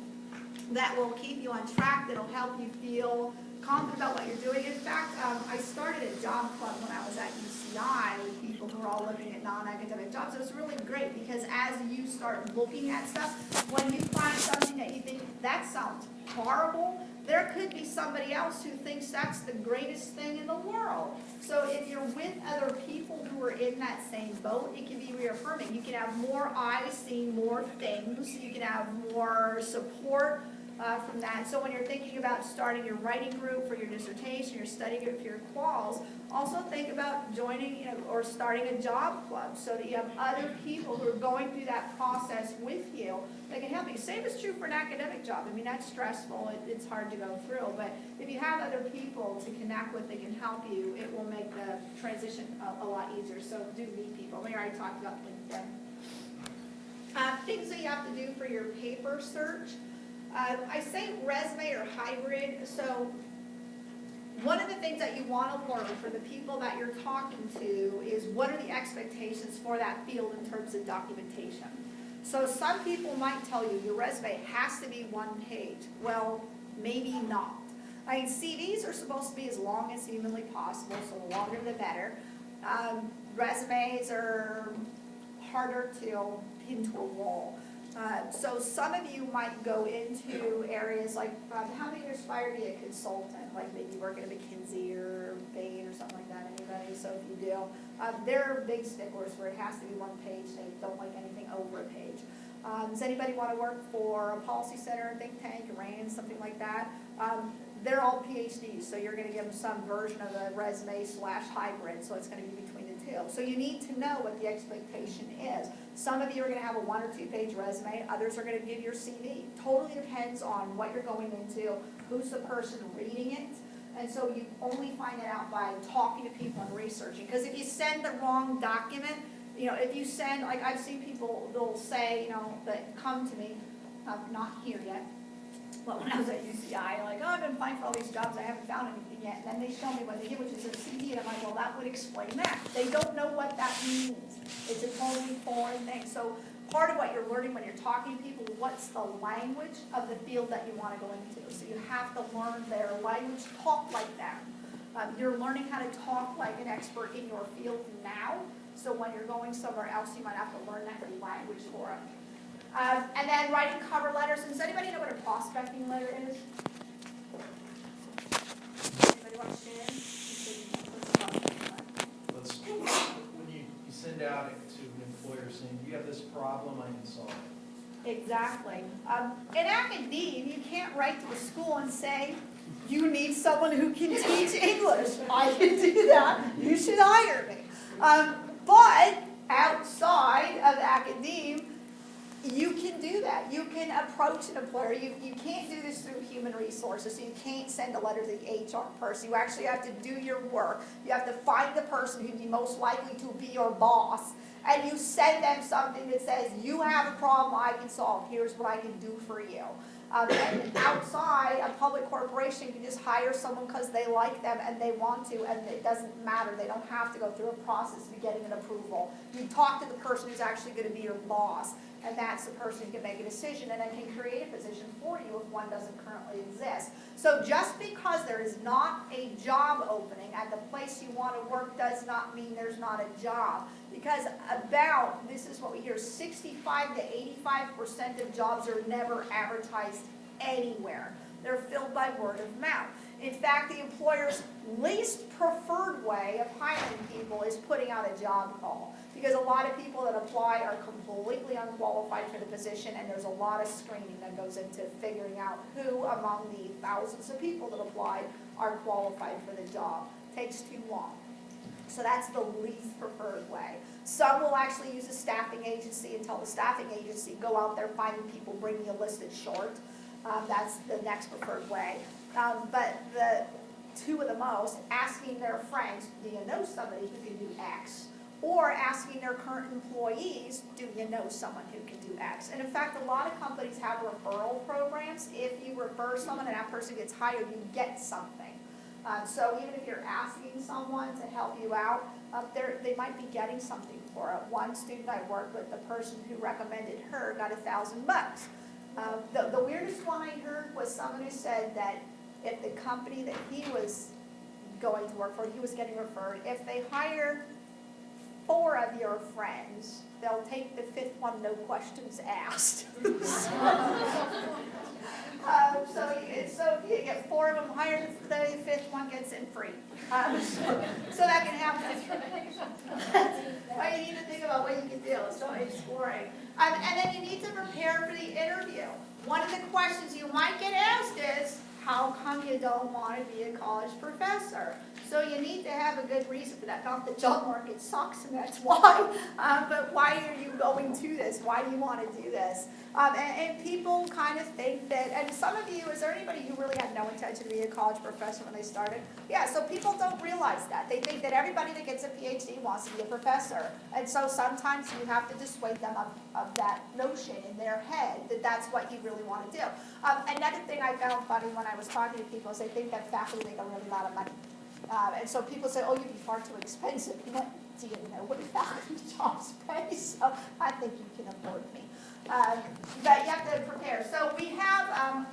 that will keep you on track, that'll help you feel confident about what you're doing. In fact, I started a job club when I was at UCI with people who were all looking at non-academic jobs. It was really great because as you start looking at stuff, when you find something that you think, that sounds horrible, there could be somebody else who thinks that's the greatest thing in the world. So if you're with other people who are in that same boat, it can be reaffirming. You can have more eyes seeing more things. You can have more support from that. So when you're thinking about starting your writing group for your dissertation, your study group for your quals, also think about joining, or starting a job club so that you have other people who are going through that process with you that can help you. Same is true for an academic job. I mean, that's stressful. It's hard to go through. But if you have other people to connect with that can help you, it will make the transition a lot easier. So do meet people. We already talked about LinkedIn. Things that you have to do for your paper search. I say resume or hybrid. So one of the things that you want to learn for the people that you're talking to is what are the expectations for that field in terms of documentation. So some people might tell you your resume has to be one page. Well, maybe not. I mean, CVs are supposed to be as long as humanly possible, so the longer the better. Resumes are harder to pin to a wall. So some of you might go into areas like, how many aspire to be a consultant, like maybe work at a McKinsey or Bain or something like that, anybody? So if you do, they're big sticklers where it has to be one page. They don't like anything over a page. Does anybody want to work for a policy center, a think tank, a RAND, something like that? They're all PhDs, so you're going to give them some version of a resume / hybrid, so it's going to be between the two. So you need to know what the expectation is. Some of you are going to have a 1 or 2 page resume, others are going to give your CV. Totally depends on what you're going into, who's the person reading it, and so you only find it out by talking to people and researching. Because if you send the wrong document, you know, if you send, like I've seen people, they'll say, you know, that come to me, not here yet, but when I was at UCI, like, oh, I've been applying for all these jobs, I haven't found anything yet. And then they show me what they give, which is a CV, and I'm like, well, that would explain that. They don't know what that means. It's a totally foreign thing. So part of what you're learning when you're talking to people, what's the language of the field that you want to go into. So you have to learn their language, talk like them. You're learning how to talk like an expert in your field now. So when you're going somewhere else, you might have to learn that language for it. And then writing cover letters. Does anybody know what a prospecting letter is? Anybody want to share? When you send out to an employer saying, you have this problem, I can solve it. Exactly. In academia, you can't write to a school and say, you need someone who can teach English. I can do that. You should hire me. But outside of academia, you can do that. You can approach an employer. You can't do this through human resources. So you can't send a letter to the HR person. You actually have to do your work. You have to find the person who'd be most likely to be your boss. And you send them something that says, you have a problem I can solve. Here's what I can do for you. And outside, a public corporation can just hire someone because they like them and they want to, and it doesn't matter. They don't have to go through a process of getting an approval. You talk to the person who's actually going to be your boss, and that's the person who can make a decision and then can create a position for you if one doesn't currently exist. So just because there is not a job opening at the place you want to work does not mean there's not a job. Because this is what we hear, 65 to 85% of jobs are never advertised anywhere. They're filled by word of mouth. In fact, the employer's least preferred way of hiring people is putting out a job call. Because a lot of people that apply are completely unqualified for the position, and there's a lot of screening that goes into figuring out who among the thousands of people that applied are qualified for the job. It takes too long. So that's the least preferred way. Some will actually use a staffing agency and tell the staffing agency, go out there, find people, bring me a listed short. That's the next preferred way. But the two of the most, asking their friends, do you know somebody who can do X? Or asking their current employees, do you know someone who can do X? And in fact, a lot of companies have referral programs. If you refer someone and that person gets hired, you get something. So even if you're asking someone to help you out, they might be getting something for it. One student I worked with, the person who recommended her got $1,000. The weirdest one I heard was someone who said that if the company that he was going to work for, he was getting referred, if they hire 4 of your friends, they'll take the 5th one, no questions asked. So if you get 4 of them hired, the 5th one gets in free. So that can happen. But you need to think about what you can do. So exploring. And then you need to prepare for the interview. One of the questions you might get asked is, how come you don't want to be a college professor? So you need to have a good reason for that. Not the job market sucks and that's why, but why are you going to this? Why do you want to do this? And people kind of think that, and some of you, is there anybody who really had no intention to be a college professor when they started? Yeah, so people don't realize that. They think that everybody that gets a PhD wants to be a professor. And so sometimes you have to dissuade them of that notion in their head that that's what you really want to do. Another thing I found funny when I was talking to people is they think that faculty make a really lot of money. And so people say, oh, you'd be far too expensive. I'm like, do you know what faculty jobs pay? So I think you can afford me. But you have to prepare. So we have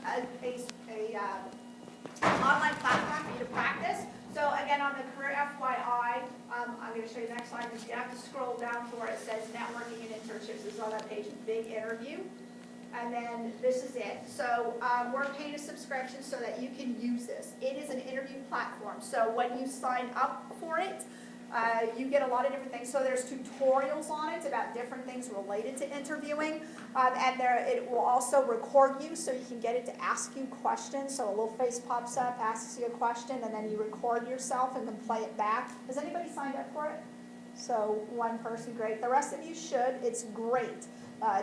online platform for you to practice. So again, on the career FYI, I'm going to show you the next slide. You have to scroll down to where it says networking and internships. This is on that page, big interview. And then this is it. So we're paying a subscription so that you can use this. It is an interview platform. So when you sign up for it, you get a lot of different things. So there's tutorials on it about different things related to interviewing. And it will also record you so you can get it to ask you questions. So a little face pops up, asks you a question, and then you record yourself and can play it back. Has anybody signed up for it? So one person, great. The rest of you should. It's great.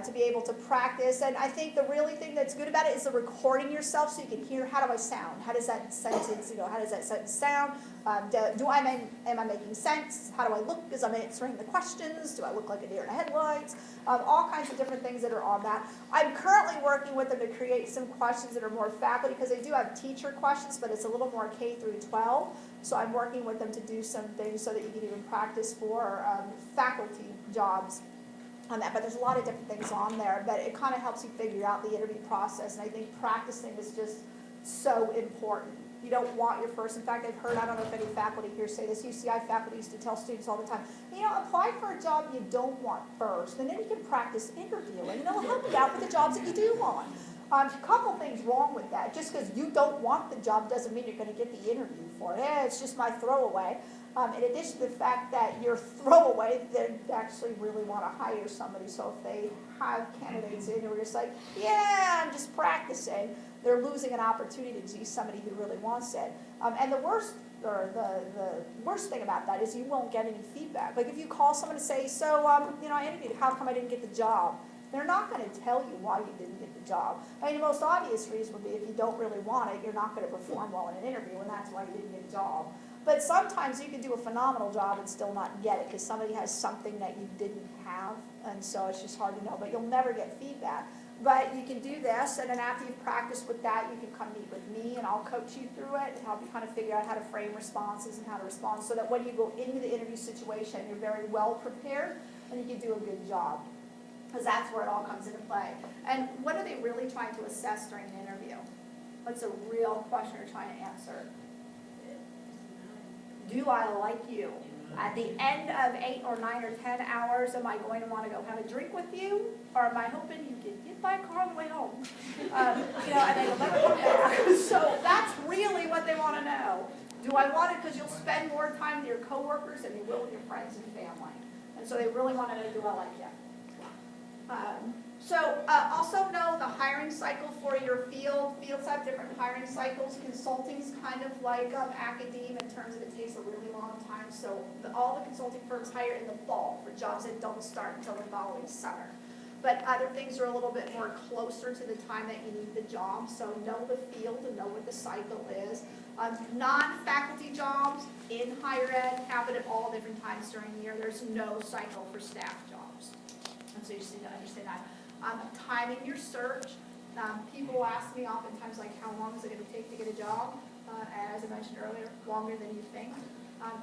To be able to practice. And I think the really thing that's good about it is the recording yourself so you can hear, how do I sound? How does that sentence, how does that sentence sound? Am I making sense? How do I look as I'm answering the questions? Do I look like a deer in the headlights? All kinds of different things that are on that. I'm currently working with them to create some questions that are more faculty, because they do have teacher questions, but it's a little more K through 12. So I'm working with them to do some things so that you can even practice for faculty jobs on that. But there's a lot of different things on there, but it kind of helps you figure out the interview process. And I think practicing is just so important. You don't want your first. In fact, I've heard, I don't know if any faculty here say this, UCI faculty used to tell students all the time, apply for a job you don't want first, and then you can practice interviewing, and it'll help you out with the jobs that you do want. A couple things wrong with that. Just because you don't want the job doesn't mean you're going to get the interview for it. It's just my throwaway. In addition to the fact that you're throwaway, they actually really want to hire somebody. So if they have candidates in who are just like, yeah, I'm just practicing, they're losing an opportunity to see somebody who really wants it. And the worst thing about that is you won't get any feedback. Like if you call someone and say, so, I interviewed, how come I didn't get the job? They're not going to tell you why you didn't get the job. I mean, the most obvious reason would be if you don't really want it, you're not going to perform well in an interview, and that's why you didn't get a job. But sometimes you can do a phenomenal job and still not get it because somebody has something that you didn't have, and so it's just hard to know. But you'll never get feedback. But you can do this, and then after you've practiced with that, you can come meet with me, and I'll coach you through it and help you kind of figure out how to frame responses and how to respond so that when you go into the interview situation, you're very well prepared and you can do a good job. Because that's where it all comes into play. And what are they really trying to assess during an interview? What's a real question you're trying to answer? Do I like you? At the end of 8 or 9 or 10 hours, am I going to want to go have a drink with you? Or am I hoping you get hit by a car on the way home? And they will never come back. So that's really what they want to know. Do I want it because you'll spend more time with your coworkers than you will with your friends and family? And so they really want to know, do I like you? Also know the hiring cycle for your field. Fields have different hiring cycles. Consulting's kind of like academe in terms of it takes a really long time. So all the consulting firms hire in the fall for jobs that don't start until the following summer. But other things are a little bit more closer to the time that you need the job. So know the field and know what the cycle is. Non-faculty jobs in higher ed happen at all different times during the year. There's no cycle for staff jobs. And so you just need to understand that. Timing your search. People ask me oftentimes, like, how long is it going to take to get a job? As I mentioned earlier, longer than you think.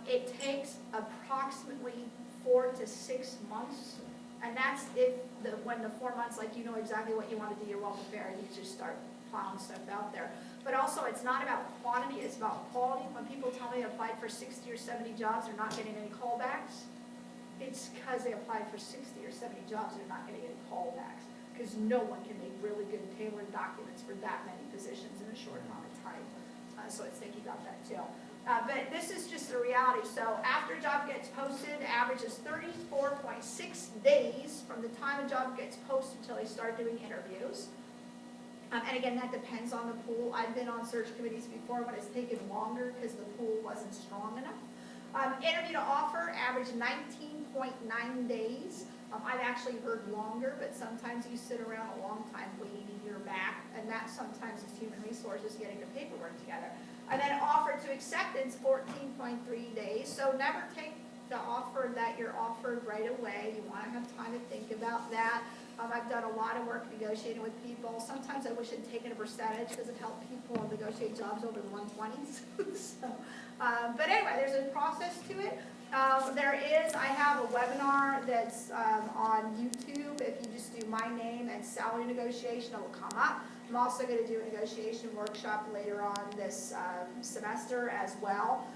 It takes approximately 4 to 6 months. And that's when the 4 months, like, you know exactly what you want to do, you're well prepared, you just start plowing stuff out there. But also, it's not about quantity, it's about quality. When people tell me they applied for 60 or 70 jobs, they're not getting any callbacks. It's because they applied for 60 or 70 jobs and they're not getting any callbacks. Because no one can make really good tailored documents for that many positions in a short amount of time. So it's thinking about that too. But this is just the reality. So after a job gets posted, average is 34.6 days from the time a job gets posted until they start doing interviews. And again, that depends on the pool. I've been on search committees before when it's taken longer because the pool wasn't strong enough. Interview to offer, average 19.9 days. I've actually heard longer, but sometimes you sit around a long time waiting to hear back, and that sometimes is human resources getting the paperwork together. And then offer to acceptance, 14.3 days. So never take the offer that you're offered right away. You want to have time to think about that. I've done a lot of work negotiating with people. Sometimes I wish I'd taken a percentage because it helped people negotiate jobs over the 120s. But anyway, there's a process to it. I have a webinar that's on YouTube. If you just do my name and salary negotiation, it will come up. I'm also going to do a negotiation workshop later on this semester as well.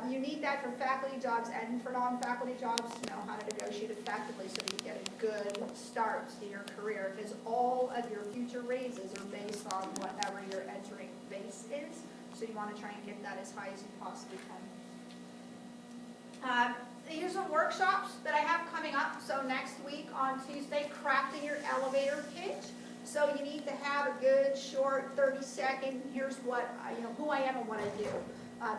You need that for faculty jobs and for non-faculty jobs to know how to negotiate effectively so that you get a good start in your career, because all of your future raises are based on whatever your entering base is. So you want to try and get that as high as you possibly can. Here's some workshops that I have coming up. So next week on Tuesday, crafting your elevator pitch. So you need to have a good, short, 30-second, here's what, who I am and what I do.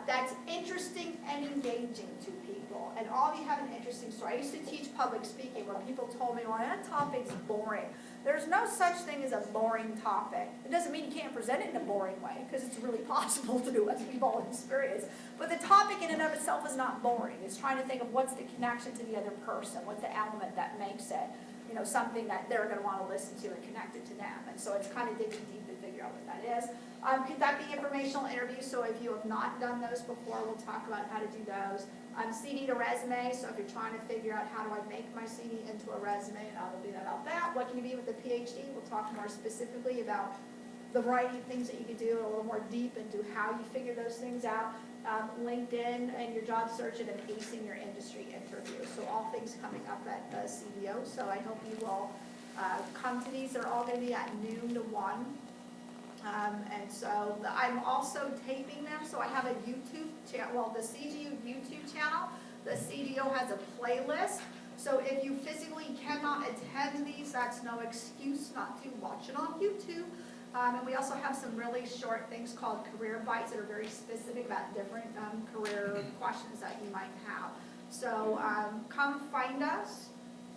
That's interesting and engaging to people. And all of you have an interesting story. I used to teach public speaking where people told me, well, that topic's boring. There's no such thing as a boring topic. It doesn't mean you can't present it in a boring way, because it's really possible to, as we've all experienced. But the topic in and of itself is not boring. It's trying to think of what's the connection to the other person, what's the element that makes it, something that they're going to want to listen to and connect it to them. And so it's kind of digging deep to figure out what that is. Conducting informational interviews, so if you have not done those before, we'll talk about how to do those. CD to resume, so if you're trying to figure out how do I make my CD into a resume, and I'll be about that. What can you be with a PhD? We'll talk more specifically about the variety of things that you can do, and a little more deep into how you figure those things out. LinkedIn and your job search, and acing your industry interview. So all things coming up at CDO. So I hope you will come to these. They're all going to be at noon to 1. And so I'm also taping them. So I have a YouTube channel, well, the CGU YouTube channel. The CDO has a playlist. So if you physically cannot attend these, that's no excuse not to watch it on YouTube. And we also have some really short things called career bites that are very specific about different career questions that you might have. So come find us.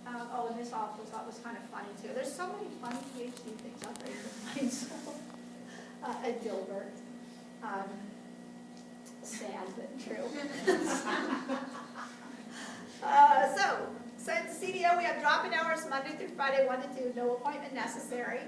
Oh, and this office, that was kind of funny too. There's so many funny PhD things out there you can find. So, at Dilbert. Sad but true. So at the CDO, we have drop-in hours Monday through Friday, 1 to 2, no appointment necessary.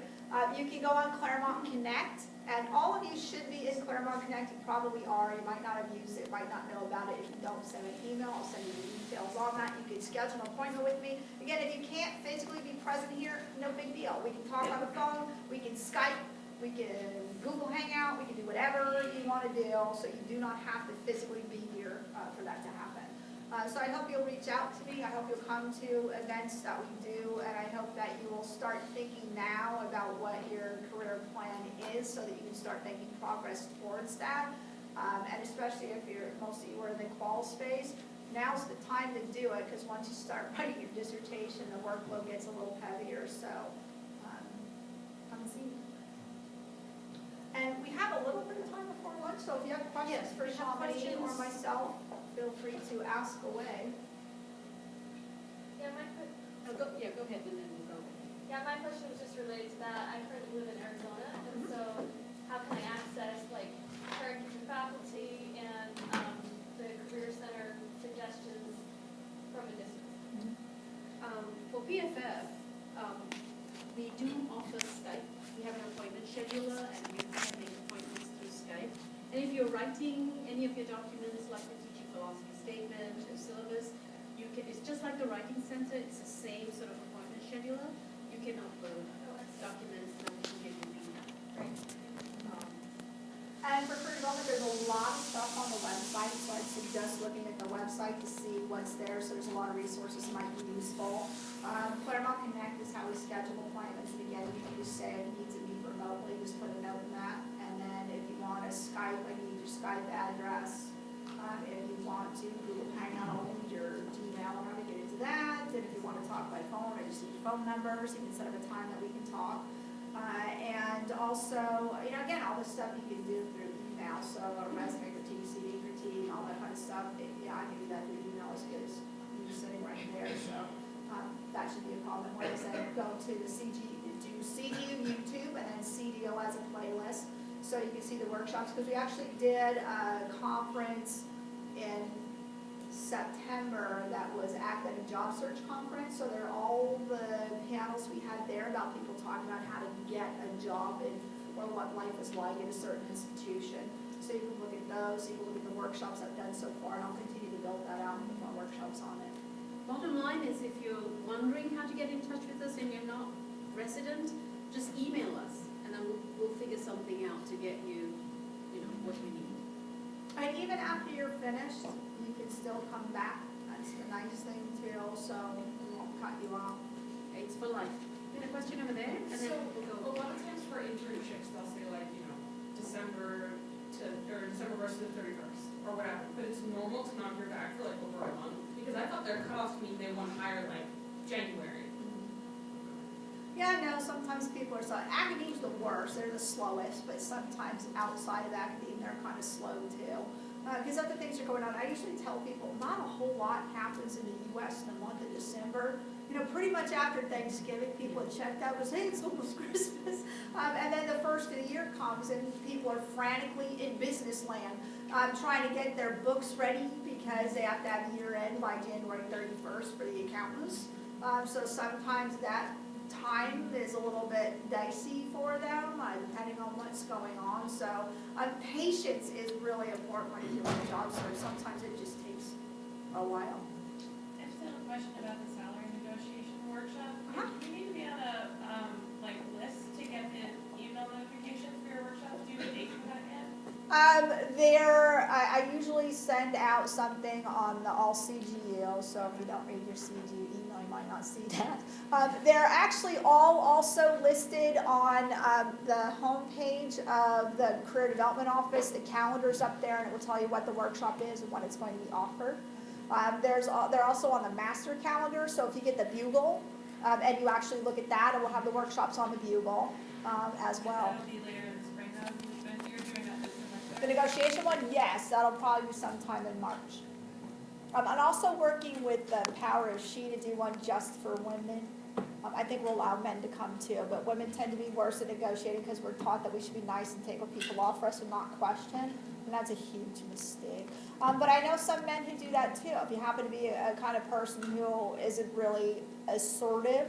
You can go on Claremont Connect, and all of you should be in Claremont Connect. You probably are. You might not have used it, might not know about it. If you don't, send me an email. I'll send you the details on that. You can schedule an appointment with me. Again, if you can't physically be present here, no big deal. We can talk on the phone. We can Skype. We can Google Hangout. We can do whatever you want to do, so you do not have to physically be here for that to happen. So I hope you'll reach out to me. I hope you'll come to events that we do, and I hope that you will start thinking now about what your career plan is so that you can start making progress towards that. And especially if most of you are in the quals phase, now's the time to do it, because once you start writing your dissertation, the workload gets a little heavier. So come and see me. And we have a little bit of time before lunch, so if you have questions for Shamini or myself, feel free to ask away. Yeah, go ahead and then we'll go. Yeah, my question was just related to that. I currently live in Arizona, and so how can I access like current teacher faculty and the Career Center suggestions from a distance? For PFF, we do offer Skype. We have an appointment scheduler, and you can make appointments through Skype. And if you're writing any of your documents, like the teaching philosophy statement or syllabus, it's just like the writing center. It's the same sort of appointment scheduler. You can upload documents and we can give you feedback. Right? And for career development, there's a lot of stuff on the website, so I'd suggest looking at the website to see what's there. So there's a lot of resources that might be useful. Claremont Connect is how we schedule appointments. And again, you can just say I need to meet remotely, just put a note in that. And then if you want to Skype, I need your Skype address. If you want to Google Hangout, I'll need your Gmail and how to get into that. And if you want to talk by phone, I just need your phone numbers. You can set up a time that we can talk. And also, again, all this stuff you can do through email. So a resume critique, CD critique, all that kind of stuff. I can do that through email as good as you sitting right there. So that should be a problem. Like I said, go to the CDU YouTube and then CDO as a playlist. So you can see the workshops, because we actually did a conference in September that was academic job search conference. So there are all the panels we had there about people talking about how to get a job or what life is like in a certain institution. So you can look at those, you can look at the workshops I've done so far, and I'll continue to build that out and put more workshops on it. Bottom line is, if you're wondering how to get in touch with us and you're not resident, just email us and then we'll figure something out to get you, you know, what you need. And even after you're finished, you can still come back. That's the nice thing too, so we won't cut you off. It's for life. Got a question over there, and then So, we'll a go. lot of times for internships, they'll say like, you know, December versus the 31st, or whatever, but it's normal to not hear back for like over a month, because I thought their cutoff to mean they want to hire like January. Yeah, no, sometimes people are slow. Academia's the worst, they're the slowest, but sometimes outside of academia, they're kind of slow too. Because other things are going on. I usually tell people not a whole lot happens in the US in the month of December. You know, pretty much after Thanksgiving, people had checked out, was, hey, it's almost Christmas. And then the first of the year comes and people are frantically in business land, trying to get their books ready because they have to have year end by January 31st for the accountants. So sometimes that time is a little bit dicey for them, depending on what's going on. So patience is really important when you're doing a job search. Sometimes it just takes a while. I just have a question about the salary negotiation workshop. Uh-huh. Do you need to be on a, list to get the email notifications for your workshop? Do you have a date for that yet? I usually send out something on the all CGU, so if you don't read your CGU email, you might not see that. They're actually all also listed on the homepage of the Career Development Office. The calendar's up there, and it will tell you what the workshop is and when it's going to be offered. They're also on the master calendar, so if you get the Bugle, and you actually look at that, it will have the workshops on the Bugle as well. That'll be later in the spring, though. You're doing that this semester. The negotiation one, yes, that'll probably be sometime in March. I'm also working with the Power of She to do one just for women. I think we'll allow men to come too, but women tend to be worse at negotiating because we're taught that we should be nice and take what people offer us and not question, and that's a huge mistake. But I know some men who do that too. If you happen to be a kind of person who isn't really assertive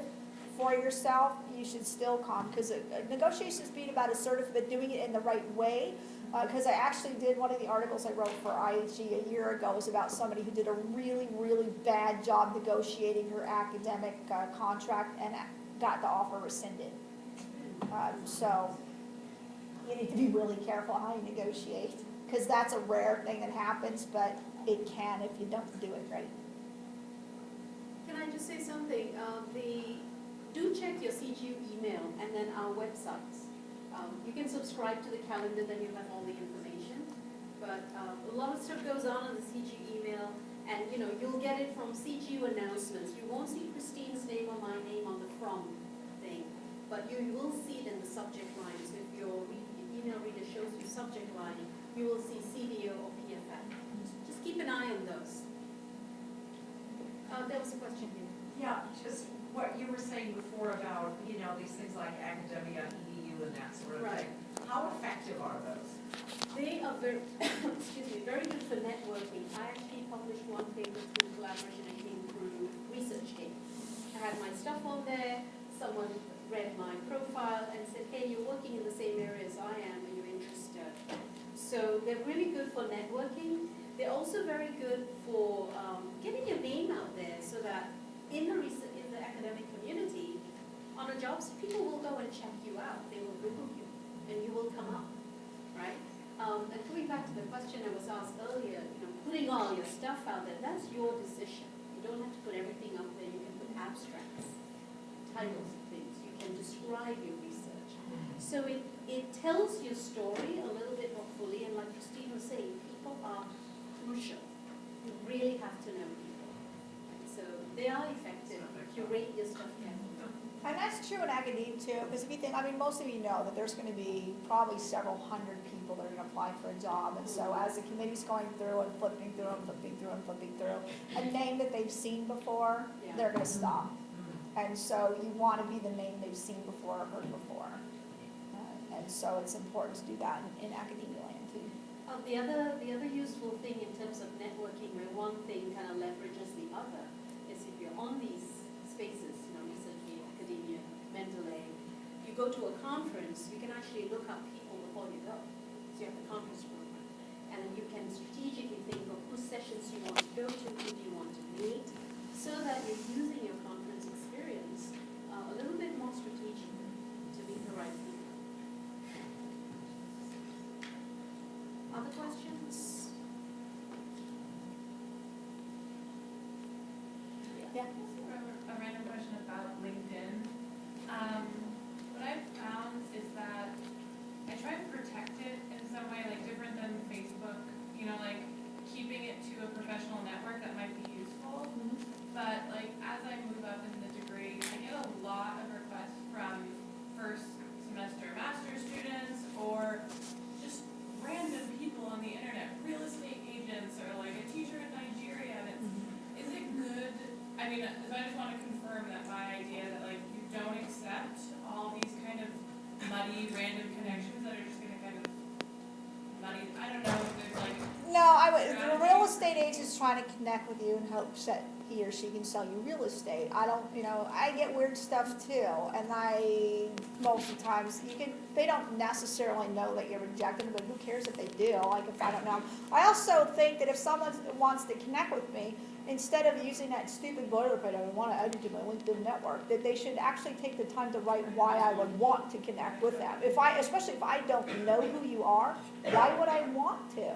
for yourself, you should still come, because negotiations being about assertive, but doing it in the right way. Because I actually did one of the articles I wrote for IHG a year ago was about somebody who did a really, really bad job negotiating her academic contract and got the offer rescinded. So you need to be really careful how you negotiate, because that's a rare thing that happens, but it can if you don't do it right. Can I just say something? Do check your CGU email and then our websites. You can subscribe to the calendar, then you have all the information. But a lot of stuff goes on in the CGU email, and you know, you'll get it from CGU announcements. You won't see Christine's name or my name on the from thing, but you will see it in the subject line. So if your email reader shows you subject line, you will see CDO or PFF. Just keep an eye on those. There was a question here. Yeah, just what you were saying before about, you know, these things like academia, EDU, and that sort of Right. thing. How effective are those? They are very, excuse me, very good for networking. I actually published one paper through collaboration and came through ResearchGate. I had my stuff on there, someone read my profile and said, hey, you're working in the same area as I am, are you interested? So they're really good for networking. They're also very good for getting your name out there, so that in the academic community, on a job, people will go and check you out. They will Google you, and you will come up, right? And coming back to the question I was asked earlier, you know, putting all your stuff out there, that's your decision. You don't have to put everything up there. You can put abstracts, titles of things. You can describe your research. So it tells your story a little bit more fully, and like Christine was saying, people are crucial. You really have to know people. So they are effective. Curate your stuff carefully. And that's true in academia too, because if you think, I mean, most of you know that there's going to be probably several hundred people that are going to apply for a job. And so as the committee's going through and flipping through and flipping through and flipping through, a name that they've seen before, Yeah. they're going to stop. And so you want to be the name they've seen before or heard before. And so it's important to do that in academia land too. The other useful thing in terms of networking, where one thing kind of leverages the other, is if you're on these spaces, you know, recently academia, mental aid, you go to a conference, you can actually look up people before you go. So you have the conference program, and you can strategically think of whose sessions you want to go to, who do you want to meet, so that you're using your conference experience a little bit more strategically to meet the right people. Yeah. Just a random question about LinkedIn. What I've found is that I try and protect it in some way, like different than Facebook, you know, like keeping it to a professional network that might be useful. But like as I move up in the degree, I get a lot of requests from first semester master's students or just random people on the internet, real estate agents or like a teacher in Nigeria. And it's, is it good? I mean, so I just want to confirm that my idea that like you don't accept all these kind of muddy random connections that are just going to kind of muddy. I don't know if there's like. No, the real estate agent's trying to connect with you in hopes that he or she can sell you real estate. I don't, I get weird stuff too, and most of the times, they don't necessarily know that you're rejecting them, but who cares if they do, like if I don't know. I also think that if someone wants to connect with me, instead of using that stupid boilerplate, I want to add you to my LinkedIn network, that they should actually take the time to write why I would want to connect with them. Especially if I don't know who you are, why would I want to?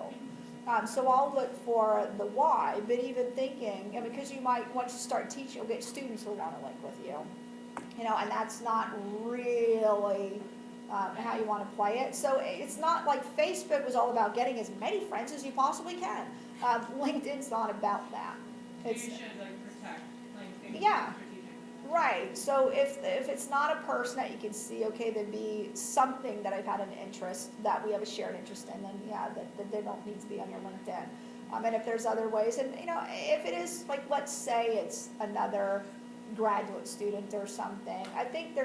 So I'll look for the why, but even thinking, and because you might, once you start teaching, you'll get students who want to link with you. And that's not really how you want to play it. So it's not like Facebook was all about getting as many friends as you possibly can. LinkedIn's not about that. You should like protect like things. Yeah. strategically. Right, so if it's not a person that you can see, okay, there'd be something that I've had an interest, that we have a shared interest in, then yeah, that they don't need to be on your LinkedIn. And if there's other ways, and if it is, like, let's say it's another graduate student or something, I think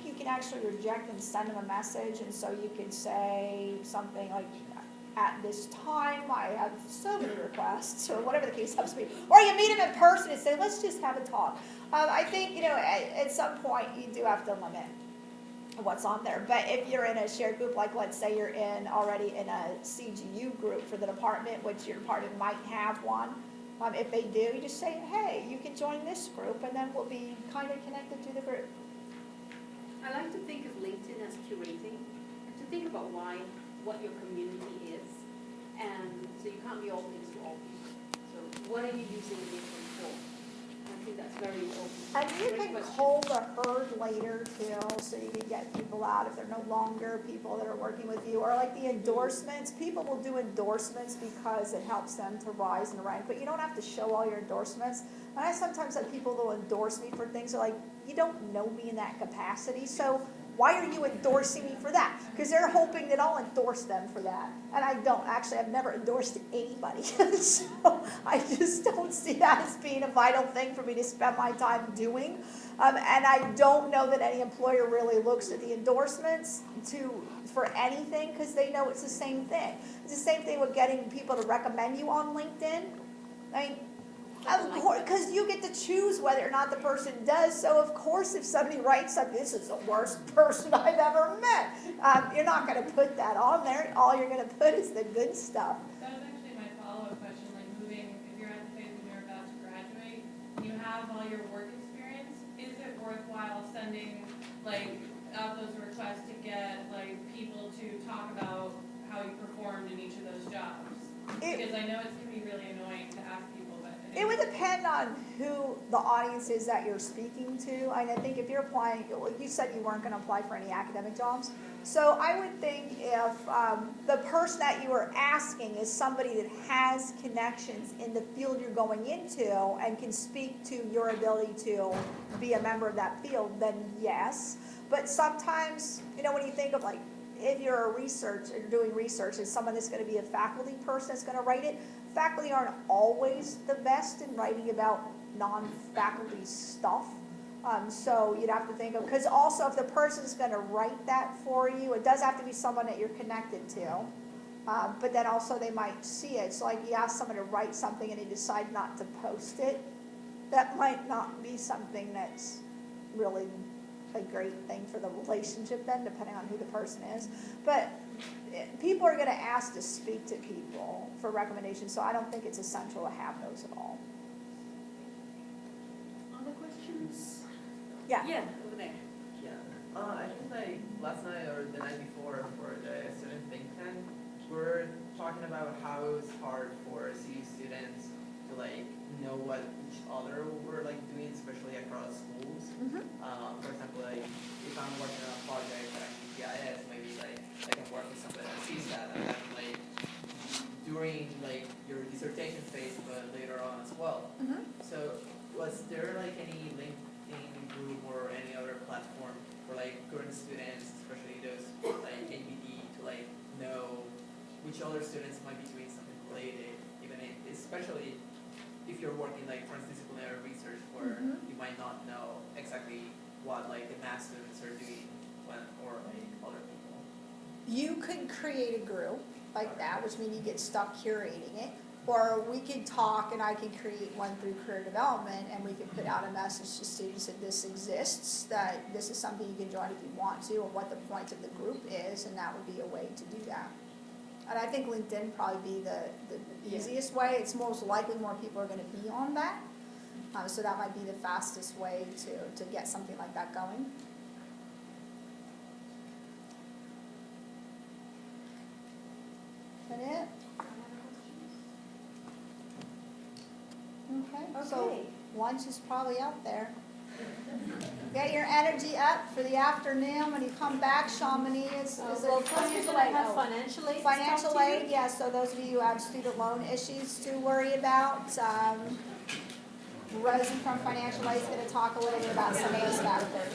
you can actually reject and send them a message, and so you can say something like, at this time, I have so many requests, or whatever the case happens to be. Or you meet them in person and say, let's just have a talk. I think, at some point, you do have to limit what's on there. But if you're in a shared group, like let's say you're already in a CGU group for the department, which your department might have one, if they do, you just say, hey, you can join this group, and then we'll be kind of connected to the group. I like to think of LinkedIn as curating, to think about what your community is, and so you can't be all things to all people. So what are you using LinkedIn for? I think that's very important. And you Great can question. cull the herd later too, so you can get people out if they're no longer people that are working with you. Or like the endorsements, people will do endorsements because it helps them to rise in rank, but you don't have to show all your endorsements. And I sometimes have people that will endorse me for things that are like, you don't know me in that capacity, so why are you endorsing me for that? Because they're hoping that I'll endorse them for that. And I don't. Actually, I've never endorsed anybody. So I just don't see that as being a vital thing for me to spend my time doing. And I don't know that any employer really looks at the endorsements for anything, because they know it's the same thing. It's the same thing with getting people to recommend you on LinkedIn. I mean, of course, because you get to choose whether or not the person does. So of course, if somebody writes something, this is the worst person I've ever met, you're not going to put that on there. All you're going to put is the good stuff. That was actually my follow-up question, like moving, if you're at the phase when you're about to graduate, you have all your work experience, is it worthwhile sending out those requests to get people to talk about how you performed in each of those jobs? Because I know it can be really annoying to ask people, but It would depend on who the audience is that you're speaking to. And I think if you're applying, you said you weren't going to apply for any academic jobs. So I would think if the person that you are asking is somebody that has connections in the field you're going into and can speak to your ability to be a member of that field, then yes. But sometimes, when you think of if you're doing research, and someone that's going to be a faculty person that's going to write it, faculty aren't always the best in writing about non-faculty stuff. So you'd have to think of, because also if the person's going to write that for you, it does have to be someone that you're connected to. But then also they might see it. So like you ask someone to write something and they decide not to post it, that might not be something that's really a great thing for the relationship then, depending on who the person is. But people are going to ask to speak to people for recommendations, so I don't think it's essential to have those at all. Other questions? Yeah. Yeah, over there. Yeah. I think last night or the night before for the student think tank, we're talking about how it's hard for CU students to know what each other were like doing, especially across schools. For example, like if I'm working on a project that I'm GIS, maybe like I can work with somebody that sees that, and then like during like your dissertation phase, but later on as well. So was there like any LinkedIn group or any other platform for like current students, especially those like ABD, to like know which other students might be doing something related, even if, especially if you're working like transdisciplinary research where you might not know exactly what like the math students are doing when, or like other people. You could create a group like that, which means you get stuck curating it. Or we could talk and I can create one through career development and we could put out a message to students that this exists, that this is something you can join if you want to, or what the point of the group is, and that would be a way to do that. And I think LinkedIn would probably be the easiest way. It's most likely more people are going to be on that. So that might be the fastest way to get something like that going. Is that it? Okay, so lunch is probably out there. Get your energy up for the afternoon when you come back. Chamonix is Well, first we're gonna have financial aid. financial aid, yeah, so those of you who have student loan issues to worry about. Rosie from financial aid is going to talk a little bit about some of those factors.